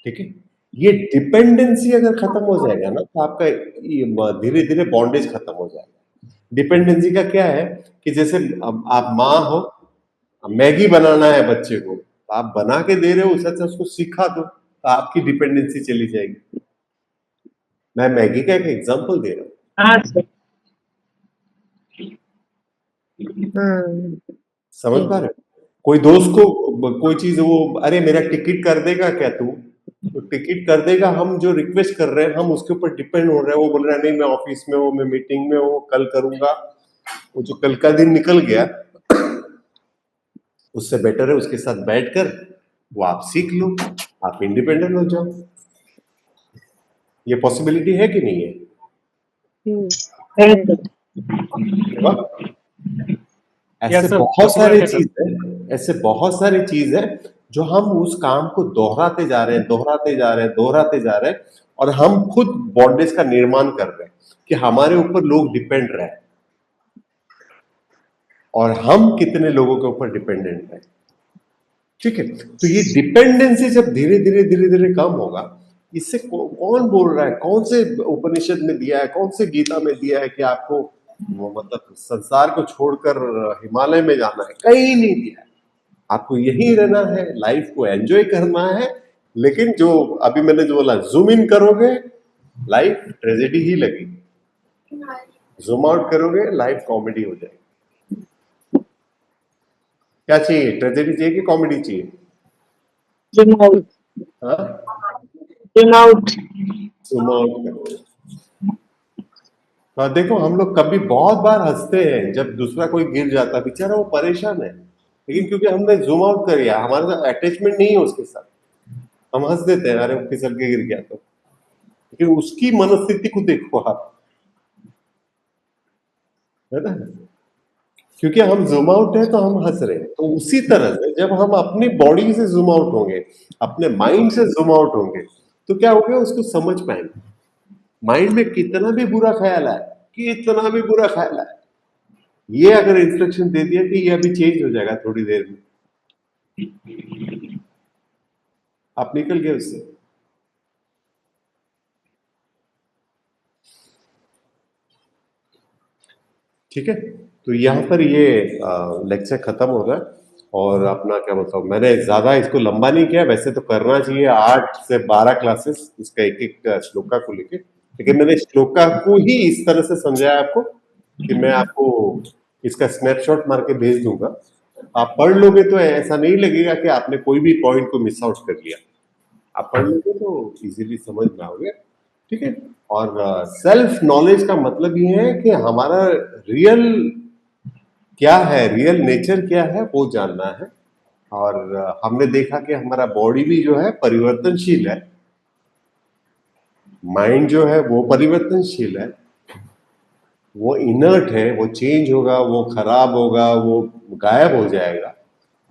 ठीक है, ये डिपेंडेंसी अगर खत्म हो जाएगा ना, तो आपका धीरे धीरे बॉन्डेज खत्म हो जाएगा। डिपेंडेंसी का क्या है कि जैसे अब आप माँ हो, मैगी बनाना है बच्चे को, तो आप बना के दे रहे हो, उससे अच्छा उसको सिखा दो, तो आपकी डिपेंडेंसी चली जाएगी। मैं मैगी का एक एग्जांपल दे रहा हूँ। हाँ सर। समझ पा रहे हो? कोई दोस्त को कोई चीज, वो अरे मेरा टिकट कर देगा क्या तू, तो टिकट कर देगा, हम जो रिक्वेस्ट कर रहे हैं हम उसके ऊपर डिपेंड हो रहे हैं। वो बोल रहा है नहीं मैं ऑफिस में हूँ, मैं मीटिंग में हूँ, कल करूंगा। वो जो कल का दिन निकल गया, उससे बेटर है उसके साथ बैठकर वो आप सीख लो, आप इंडिपेंडेंट हो जाओ। ये पॉसिबिलिटी है कि नहीं है? वाह! ऐसे Yes, sir. बहुत Possible सारे है, sir. चीज है, ऐसे बहुत सारी चीज है जो हम उस काम को दोहराते जा रहे हैं, दोहराते जा रहे हैं, दोहराते जा रहे हैं, और हम खुद बॉन्डेज का निर्माण कर रहे हैं कि हमारे ऊपर लोग डिपेंड रहे, और हम कितने लोगों के ऊपर डिपेंडेंट है। ठीक है, तो ये डिपेंडेंसी जब धीरे धीरे धीरे धीरे कम होगा, इससे कौन बोल रहा है, कौन से उपनिषद में दिया है, कौन से गीता में दिया है कि आपको वो मतलब संसार को छोड़कर हिमालय में जाना है? कहीं नहीं दिया है। आपको यही रहना है, लाइफ को एंजॉय करना है। लेकिन जो अभी मैंने जो बोला, जूम इन करोगे लाइफ ट्रेजेडी ही लगेगी, जूम आउट करोगे लाइफ कॉमेडी हो जाएगी। क्या चाहिए, ट्रेजेडी चाहिए कि कॉमेडी चाहिए? Gym out. हाँ, जिम आउट। जूम आउट करो। हाँ, देखो हम लोग कभी बहुत बार हंसते हैं जब दूसरा कोई गिर जाता है, बेचारा वो परेशान है, लेकिन क्योंकि हमने जूम आउट कर लिया, हमारे साथ अटैचमेंट नहीं है उसके साथ, हम हंस देते हैं, अरे वो फिसल के गिर गया तो। लेकिन उसकी मनस्थिति को देखो आप, है ना? क्योंकि हम जूम आउट है तो हम हंस रहे हैं। तो उसी तरह से जब हम अपनी बॉडी से जूम आउट होंगे, अपने माइंड से जूम आउट होंगे, तो क्या होगा, उसको समझ पाएंगे। माइंड में कितना भी बुरा ख्याल है, कितना भी बुरा ख्याल है, ये अगर इंस्ट्रक्शन दे दिया कि ये अभी चेंज हो जाएगा थोड़ी देर में, आप निकल गए उससे। ठीक है, तो यहाँ पर ये लेक्चर खत्म होगा। और अपना क्या बताऊँ, मैंने ज्यादा इसको लंबा नहीं किया, वैसे तो करना चाहिए 8 से 12 क्लासेस इसका एक एक श्लोका को लेके, लेकिन मैंने श्लोका को ही इस तरह से समझाया आपको कि मैं आपको इसका स्नैपशॉट मार के भेज दूंगा। आप पढ़ लोगे तो ऐसा नहीं लगेगा कि आपने कोई भी पॉइंट को मिस आउट कर लिया। आप पढ़ लोगे तो इजीली समझ में आओगे, ठीक है। और सेल्फ नॉलेज का मतलब ये है कि हमारा रियल क्या है, रियल नेचर क्या है वो जानना है। और हमने देखा कि हमारा बॉडी भी जो है परिवर्तनशील है, माइंड जो है वो परिवर्तनशील है, वो इनर्ट है, वो चेंज होगा, वो खराब होगा, वो गायब हो जाएगा।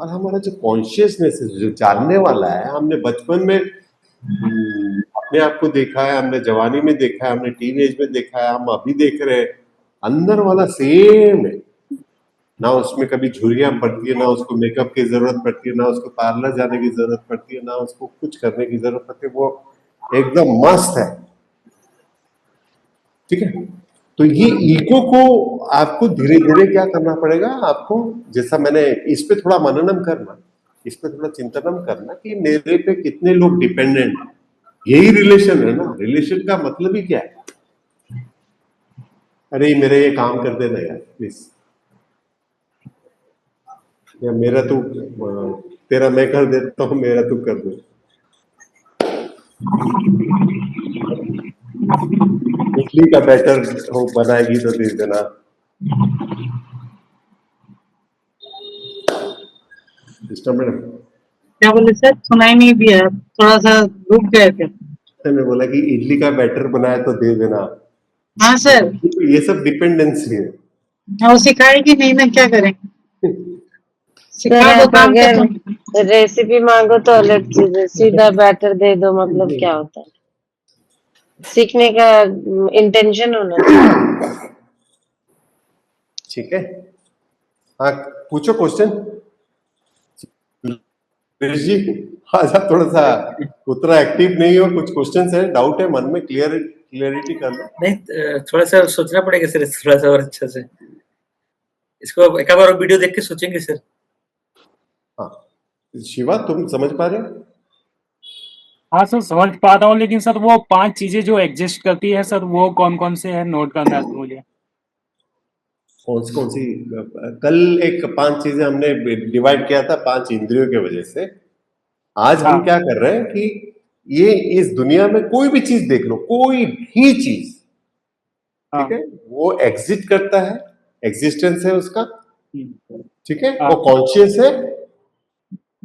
और हमारा जो कॉन्शियसनेस है, जो जानने वाला है, हमने बचपन में अपने आप को देखा है, हमने जवानी में देखा है, हमने टीनेज में देखा है, हम अभी देख रहे हैं, अंदर वाला सेम है। ना उसमें कभी झुर्रियां पड़ती है, ना उसको मेकअप की जरूरत पड़ती है, ना उसको पार्लर जाने की जरूरत पड़ती है, ना उसको कुछ करने की जरूरत पड़ती है, वो एकदम मस्त है, ठीक है। तो ये ईगो को आपको धीरे धीरे क्या करना पड़ेगा, आपको जैसा मैंने इस पे थोड़ा मननम करना, इस पे थोड़ा चिंतनम करना कि मेरे पे कितने लोग डिपेंडेंट हैं। यही रिलेशन है ना, रिलेशन का मतलब ही क्या है, अरे मेरे ये काम कर देना यार प्लीज, या मेरा तू तेरा मैं कर देता हूँ, मेरा तू कर दे। इडली का बैटर हो बनाएगी तो दे देना। सिस्टम मैडम, क्या बोले सर, सुनाई नहीं दिया, थोड़ा सा रुक गए थे। मैंने बोला कि इडली का बैटर बनाया तो दे देना। हाँ सर, ये सब डिपेंडेंसी है। वो सिखाएगी नहीं ना, क्या करें, सर सिखा दो आप काम अगर खत्म। रेसिपी मांगो तो अलग चीज है, सीधा बैटर दे दो मतलब क्या होता है? सीखने का इंटेंशन होना चाहिए। ठीक है, हाँ पूछो क्वेश्चन जी। आज आप थोड़ा सा उतना एक्टिव नहीं हो, कुछ क्वेश्चन है, डाउट है मन में, क्लियरिटी कर लो। नहीं, थोड़ा सा सोचना पड़ेगा सर, थोड़ा सा और अच्छा से इसको एक बार वीडियो देख के सोचेंगे सर। हाँ शिवा, तुम समझ पा रहे हो? हाँ सर समझ पा रहा हूँ, लेकिन सर वो 5 चीजें जो एग्जिस्ट करती है सर, वो कौन कौन से है, नोट करना है मुझे। कौन सी कल एक 5 चीजें हमने डिवाइड किया था 5 इंद्रियों के वजह से। आज हम हाँ। क्या कर रहे हैं कि ये इस दुनिया में कोई भी चीज देख लो, कोई भी चीज, हाँ। ठीक है, वो एग्जिस्ट करता है, एग्जिस्टेंस है उसका, ठीक है, हाँ। वो कॉन्शियस है,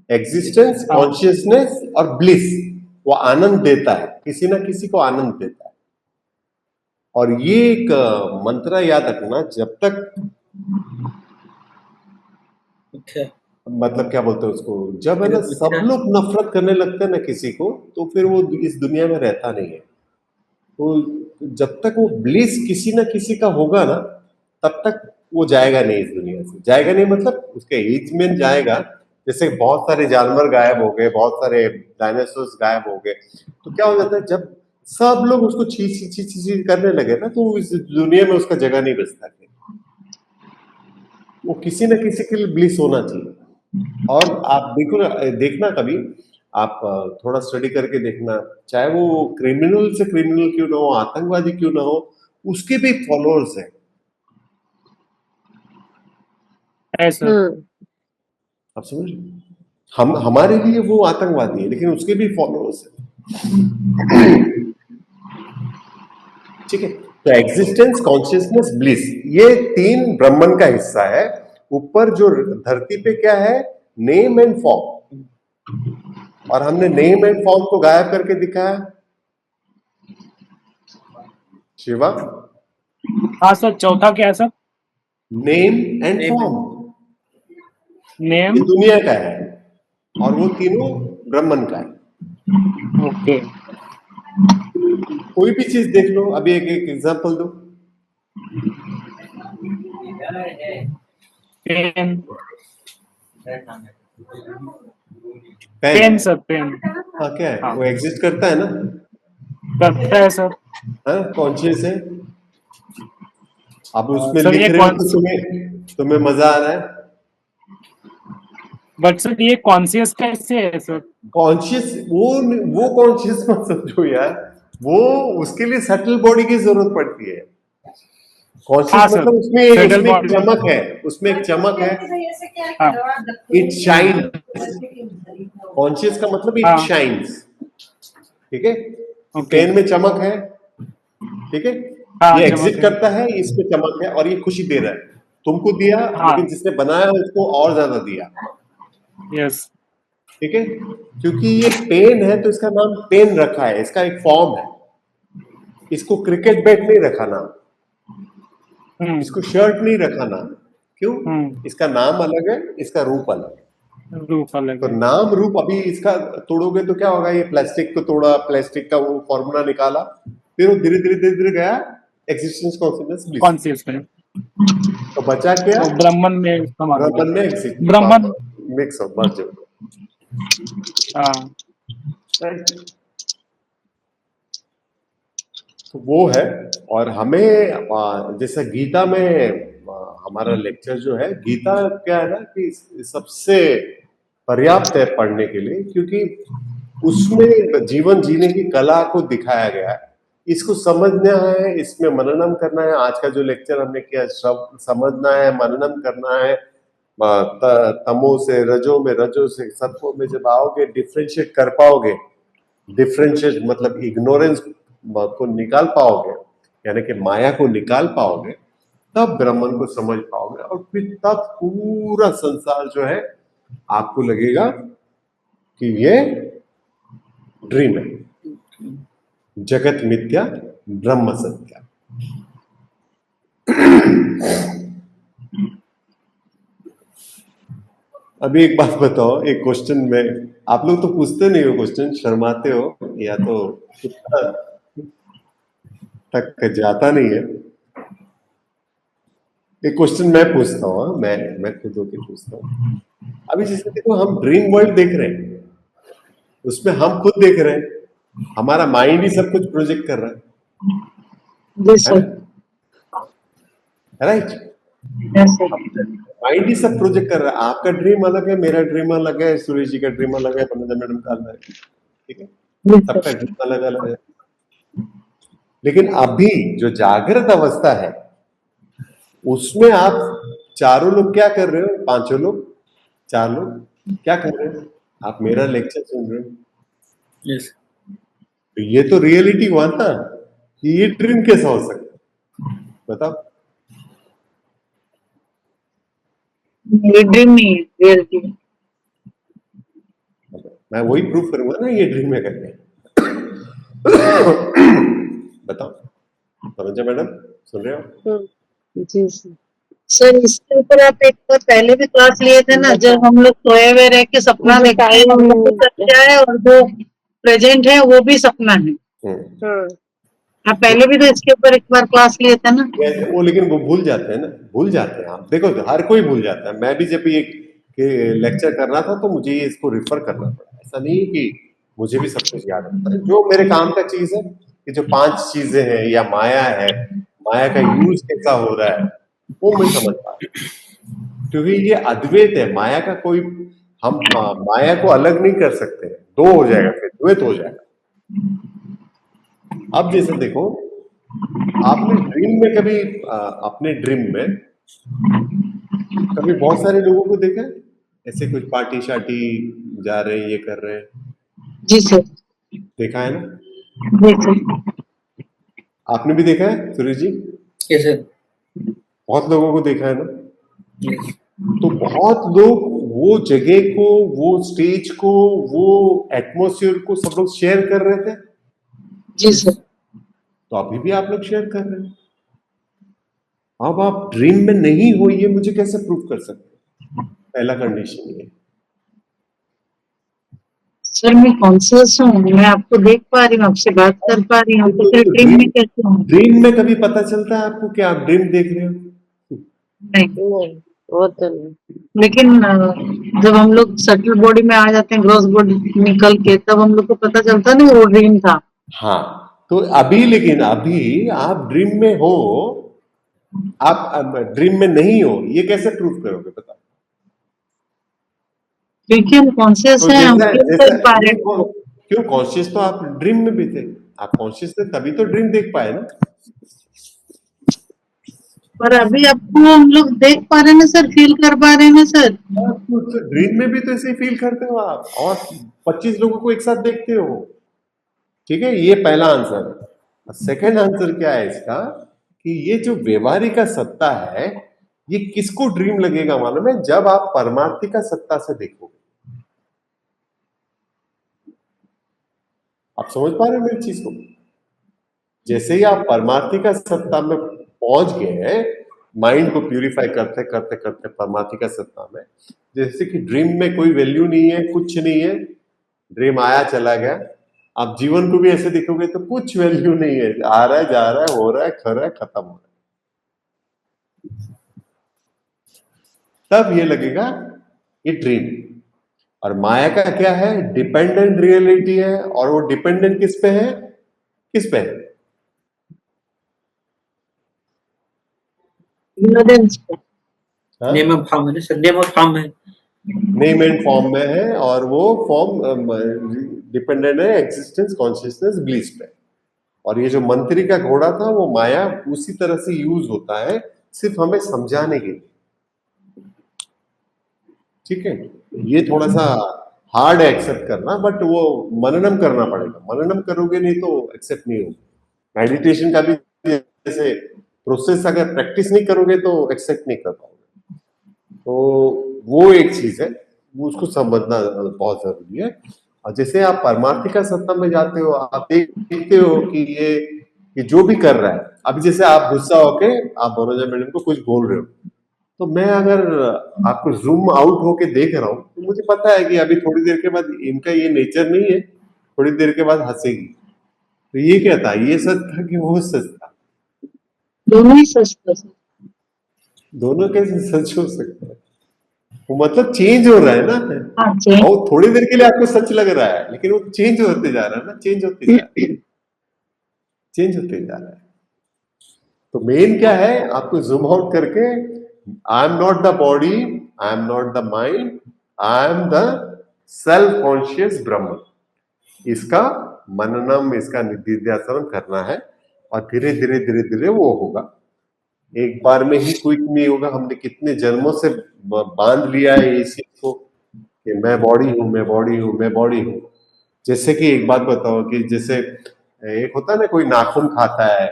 एग्जिस्टेंस, हाँ। कॉन्शियसनेस और ब्लिस, वो आनंद देता है, किसी ना किसी को आनंद देता है। और ये एक मंत्र याद रखना, जब तक अच्छा, मतलब क्या बोलते हैं उसको, जब है ना मेरा सब दूसरा लोग नफरत करने लगते हैं ना किसी को, तो फिर वो इस दुनिया में रहता नहीं है। तो जब तक वो ब्लिस किसी ना किसी का होगा ना, तब तक वो जाएगा नहीं इस दुनिया से। जाएगा नहीं मतलब उसके एज में जाएगा। जैसे बहुत सारे जानवर गायब हो गए, बहुत सारे डायनासोर्स गायब हो गए, तो क्या हो जाता है, जब सब लोग उसको छी छी छी छी छी करने लगे ना, तो इस दुनिया में उसका जगह नहीं बचता है। वो किसी न किसी के लिए ब्लिस होना चाहिए। और आप देखना कभी आप थोड़ा स्टडी करके देखना, चाहे वो क्रिमिनल से क्रिमिनल क्यों ना हो, आतंकवादी क्यों ना हो, उसके भी फॉलोअर्स हैं। है सर। आप समझ रहे हो? हम हमारे लिए वो आतंकवादी है, लेकिन उसके भी फॉलोअर्स हैं, ठीक है। तो एग्जिस्टेंस, कॉन्शियसनेस, ब्लिस, ये 3 ब्रह्मन का हिस्सा है। ऊपर जो धरती पे क्या है, नेम एंड फॉर्म, और हमने नेम एंड फॉर्म को गायब करके दिखाया। शिवा, हाँ सर, चौथा क्या है sir? Name and Name form, name. ये दुनिया का है, और वो तीनों ब्रह्मन का है। ओके। कोई भी चीज देख लो, अभी एक एक एग्जांपल दो। Pen. Pen, pen sir, pen. हाँ क्या है, हाँ। वो एग्जिस्ट करता है ना, करता है सर। हाँ कॉन्शियस है। आप उसमें सर लिख ये रहे हो कौन तो तुम्हें मजा आ रहा है। बट सर ये कॉन्शियस कैसे है सर? कॉन्शियस वो कॉन्शियस मत समझो यार, वो उसके लिए सटल बॉडी की जरूरत पड़ती है। हाँ कॉन्शियस सर, मतलब उसमें सटल उसमें एक बॉडी। चमक है, उसमें एक चमक है, हाँ इट शाइन। कॉन्शियस का मतलब इट हाँ शाइन्स, ठीक है। ओके। पेन में चमक है, ठीक है, हाँ ये चमक एग्जिट है। करता है, इसमें चमक है और ये खुशी दे रहा है। तुमको दिया, हाँ लेकिन जिसने बनाया उसको और ज्यादा दिया, यस। ठीक है। क्योंकि ये पेन है तो इसका नाम पेन रखा है, इसका एक फॉर्म है। इसको क्रिकेट बैट नहीं रखा नाम, इसको शर्ट नहीं रखा नाम। क्यों? इसका नाम अलग है, इसका रूप अलग है। रूप अलग तो है। नाम रूप अभी इसका तोड़ोगे तो क्या होगा, ये प्लास्टिक को तोड़ा, प्लास्टिक का वो फॉर्मूला निकाला, फिर वो धीरे धीरे धीरे धीरे गया एग्जिस्टेंस कॉन्शियसनेस ब्लिस। कॉन्शियस में तो बचा क्या? तो ब्राह्मण में समा गया। ब्रह्मन में एग्जिट, ब्राह्मण। Mix of merge. हाँ तो वो है। और हमें जैसे गीता में हमारा लेक्चर जो है, गीता क्या है ना कि सबसे पर्याप्त है पढ़ने के लिए, क्योंकि उसमें जीवन जीने की कला को दिखाया गया है। इसको समझना है, इसमें मननम करना है। आज का जो लेक्चर हमने किया, समझना है, मननम करना है। तमो से रजो में, रजो से सत्व में जब आओगे, डिफ्रेंशिएट कर पाओगे, डिफ्रेंशिएट मतलब इग्नोरेंस को निकाल पाओगे, यानी कि माया को निकाल पाओगे, तब ब्रह्मन को समझ पाओगे। और फिर तब पूरा संसार जो है आपको लगेगा कि ये ड्रीम है, जगत मिथ्या ब्रह्म सत्या। अभी एक बात बताओ, एक क्वेश्चन में, आप लोग तो पूछते नहीं हो क्वेश्चन, शर्माते हो या तो तक जाता नहीं है। एक क्वेश्चन मैं पूछता हूँ, मैं खुद होके पूछता हूँ। अभी जैसे देखो, हम ड्रीम वर्ल्ड देख रहे हैं, उसमें हम खुद देख रहे हैं, हमारा माइंड ही सब कुछ प्रोजेक्ट कर रहा जी है सर। ना, राइट? Yes sir. माइंड ही सब प्रोजेक्ट कर रहा है। आपका ड्रीम अलग है, मेरा ड्रीम अलग है, सुरेश जी का ड्रीम अलग है, पन्ना मैडम का अलग है, ठीक है, जी सबका सर। ड्रीम अलग अलग है। लेकिन अभी जो जागृत अवस्था है, उसमें आप चारों लोग क्या कर रहे हो, पांचों लोग, चार लोग क्या कर रहे हो, आप मेरा लेक्चर सुन रहे हो। यस तो ये तो रियलिटी हुआ ना, ये ड्रीम कैसा हो सकता है, बताओ? ये ड्रीम नहीं है, रियलिटी है। मैं वही प्रूफ करूंगा ना, ये ड्रीम में करके। बताओ, समझे मैडम? सुन रहे हो? जी सर। सर इसके ऊपर आप एक बार पहले भी क्लास लिए थे ना, जब हम लोग सोए हुए रह के सपना मुझे देखते हैं, हम लोग को सच्चा है, और जो प्रेजेंट है वो भी सपना है। आप पहले भी तो इसके ऊपर एक बार क्लास लिए थे ना। वो लेकिन वो भूल जाते हैं ना, भूल जाते हैं। आप देखो, हर कोई भूल जाता है। मैं भी जब ये लेक्चर कर रहा था तो मुझे ये इसको रिफर करना पड़ा। ऐसा नहीं है कि मुझे भी सब कुछ याद होता है। जो मेरे काम का चीज है, कि जो 5 चीजें हैं या माया है, माया का यूज कैसा हो रहा है, वो मैं समझ पा रहा हूं। क्योंकि ये अद्वैत है, माया का कोई, हम माया को अलग नहीं कर सकते। दो हो जाएगा, फिर द्वैत हो जाएगा। अब जैसे देखो, आपने ड्रीम में कभी अपने ड्रीम में कभी बहुत सारे लोगों को देखा है, ऐसे कुछ पार्टी शार्टी जा रहे हैं, ये कर रहे हैं, जी सर। देखा है ना? जी सर। आपने भी देखा है सुरेश जी? Yes sir. बहुत लोगों को देखा है ना? यस तो बहुत लोग वो जगह को, वो स्टेज को, वो एटमॉस्फेयर को सब लोग शेयर कर रहे थे। जी सर। तो अभी भी आप लोग शेयर कर रहे हैं। अब आप ड्रीम में नहीं हो, ये मुझे कैसे प्रूव कर सकते? पहला कंडीशन ये। सर मैं कॉन्शियस हूँ, मैं आपको देख पा रही हूँ, आपसे बात कर पा रही हूँ, तो फिर ड्रीम में कैसे हूँ? ड्रीम में कभी पता चलता है आपको कि आप ड्रीम देख रहे हो? नहीं। नहीं, वो तो नहीं। लेकिन जब हम लोग सटल बॉडी में आ जाते हैं, ग्रॉस बॉडी निकल के, तब हम लोग को पता चलता है ना वो ड्रीम था। हाँ, तो अभी, लेकिन अभी आप ड्रीम में हो, आप ड्रीम में नहीं हो, ये कैसे प्रूव करोगे, बताओ? क्योंकि हम कॉन्शियस तो है, हम जैसा फील जैसा कर पा रहे नहीं हैं। क्यों कॉन्शियस तो आप ड्रीम में भी थे, आप कॉन्शियस थे तभी तो ड्रीम देख पाए ना। पर अभी आपको हम लोग देख पा रहे हैं ना सर, फील कर पा रहे हैं ना सर। तो ड्रीम में भी तो ऐसे ही फील करते हो आप, और 25 लोगों को एक साथ देखते हो। ठीक है, ये पहला आंसर। सेकंड आंसर क्या है इसका, कि ये जो व्यवहारिक का सत्ता है, ये किसको ड्रीम लगेगा मालूम है, जब आप परमार्थी का सत्ता से देखोगे। आप समझ पा रहे हो मेरी चीज को? जैसे ही आप परमार्थी का सत्ता में पहुंच गए, माइंड को प्यूरिफाई करते करते करते परमार्थी का सत्ता में, जैसे कि ड्रीम में कोई वैल्यू नहीं है, कुछ नहीं है, ड्रीम आया चला गया। आप जीवन को भी ऐसे देखोगे तो कुछ वैल्यू नहीं है, आ रहा है जा रहा है, हो रहा है खा रहा है, खत्म हो रहा है, तब ये लगेगा ये ड्रीम। और माया का क्या है, डिपेंडेंट रियलिटी है, और वो डिपेंडेंट किस पे है, किस पे है? इग्नोरेंस पे। हाँ? नेम ऑफ फॉर्म है ना सर, नेम ऑफ फॉर्म है। नेम एंड फॉर्म में है, और वो फॉर्म डिपेंडेंट है एग्जिस्टेंस कॉन्शियसनेस ब्लिस पे। और ये जो मंत्री का घोड़ा था, वो माया उसी तरह से यूज होता है, सिर्फ हमें समझाने के लिए। ठीक है, ये थोड़ा सा हार्ड है एक्सेप्ट करना, बट वो मननम करना पड़ेगा। मननम करोगे नहीं तो एक्सेप्ट नहीं होगा। मेडिटेशन का भी जैसे प्रोसेस अगर प्रैक्टिस नहीं करोगे तो एक्सेप्ट नहीं कर पाओगे। तो वो एक चीज है, वो उसको समझना बहुत जरूरी है। और जैसे आप परमार्थी का सत्ता में जाते हो, आप देखते हो कि जो भी कर रहा है, अभी जैसे आप गुस्सा होके आप मनोजा मैडम को कुछ बोल रहे हो, तो मैं अगर आपको जूम आउट होके देख रहा हूँ, तो मुझे पता है कि अभी थोड़ी देर के बाद इनका ये नेचर नहीं है, थोड़ी देर के बाद हंसेगी। तो ये क्या था, ये सच था कि वो सच था? दोनों ही सच था सर। दोनों कैसे सच हो सकता है? वो मतलब चेंज हो रहा है ना। हाँ, चेंज। और थोड़ी देर के लिए आपको सच लग रहा है, लेकिन वो चेंज होते जा रहा है ना, चेंज होते जा रहा है, चेंज होते जा रहा है। तो मेन क्या है, आपको जूम आउट करके, I am not the body, I am not the mind, I am the self conscious ब्रह्म। इसका मननम, इसका निधिध्यासन करना है, और धीरे धीरे धीरे धीरे वो होगा। एक बार में ही क्विक नहीं होगा। हमने कितने जन्मों से बांध लिया है इस चीज को कि मैं बॉडी हूं, मैं बॉडी हूं, मैं बॉडी हूं। जैसे कि एक बात बताओ, कि जैसे एक होता है ना, कोई नाखून खाता है,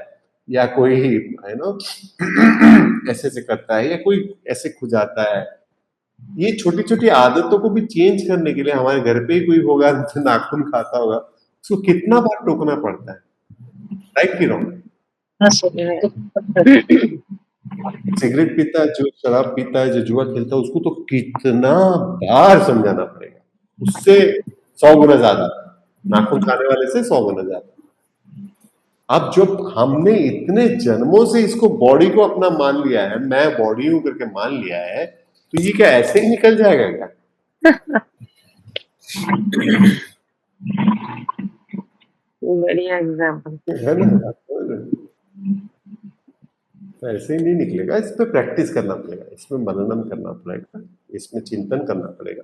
या कोई है नो ऐसे से करता है, या कोई ऐसे खुजाता है। ये छोटी छोटी आदतों को भी चेंज करने के लिए, हमारे घर पे ही कोई होगा जो नाखून खाता होगा, उसको कितना बार टोकना पड़ता है, राइट कि रॉन्ग? हाँ सर। सिगरेट पीता है, जो शराब पीता है, जो जुआ खेलता है, उसको तो कितना बार समझाना पड़ेगा, उससे 100 गुना ज्यादा, नाखून खाने वाले से 100 गुना ज्यादा। अब जब हमने इतने जन्मों से इसको बॉडी को अपना मान लिया है, मैं बॉडी हूं करके मान लिया है, तो ये क्या ऐसे ही निकल जाएगा क्या? बढ़िया एग्जाम्पल। है ना? तो ऐसे ही नहीं निकलेगा, इस पे प्रैक्टिस करना पड़ेगा, इसमें मननम करना पड़ेगा, इसमें चिंतन करना पड़ेगा।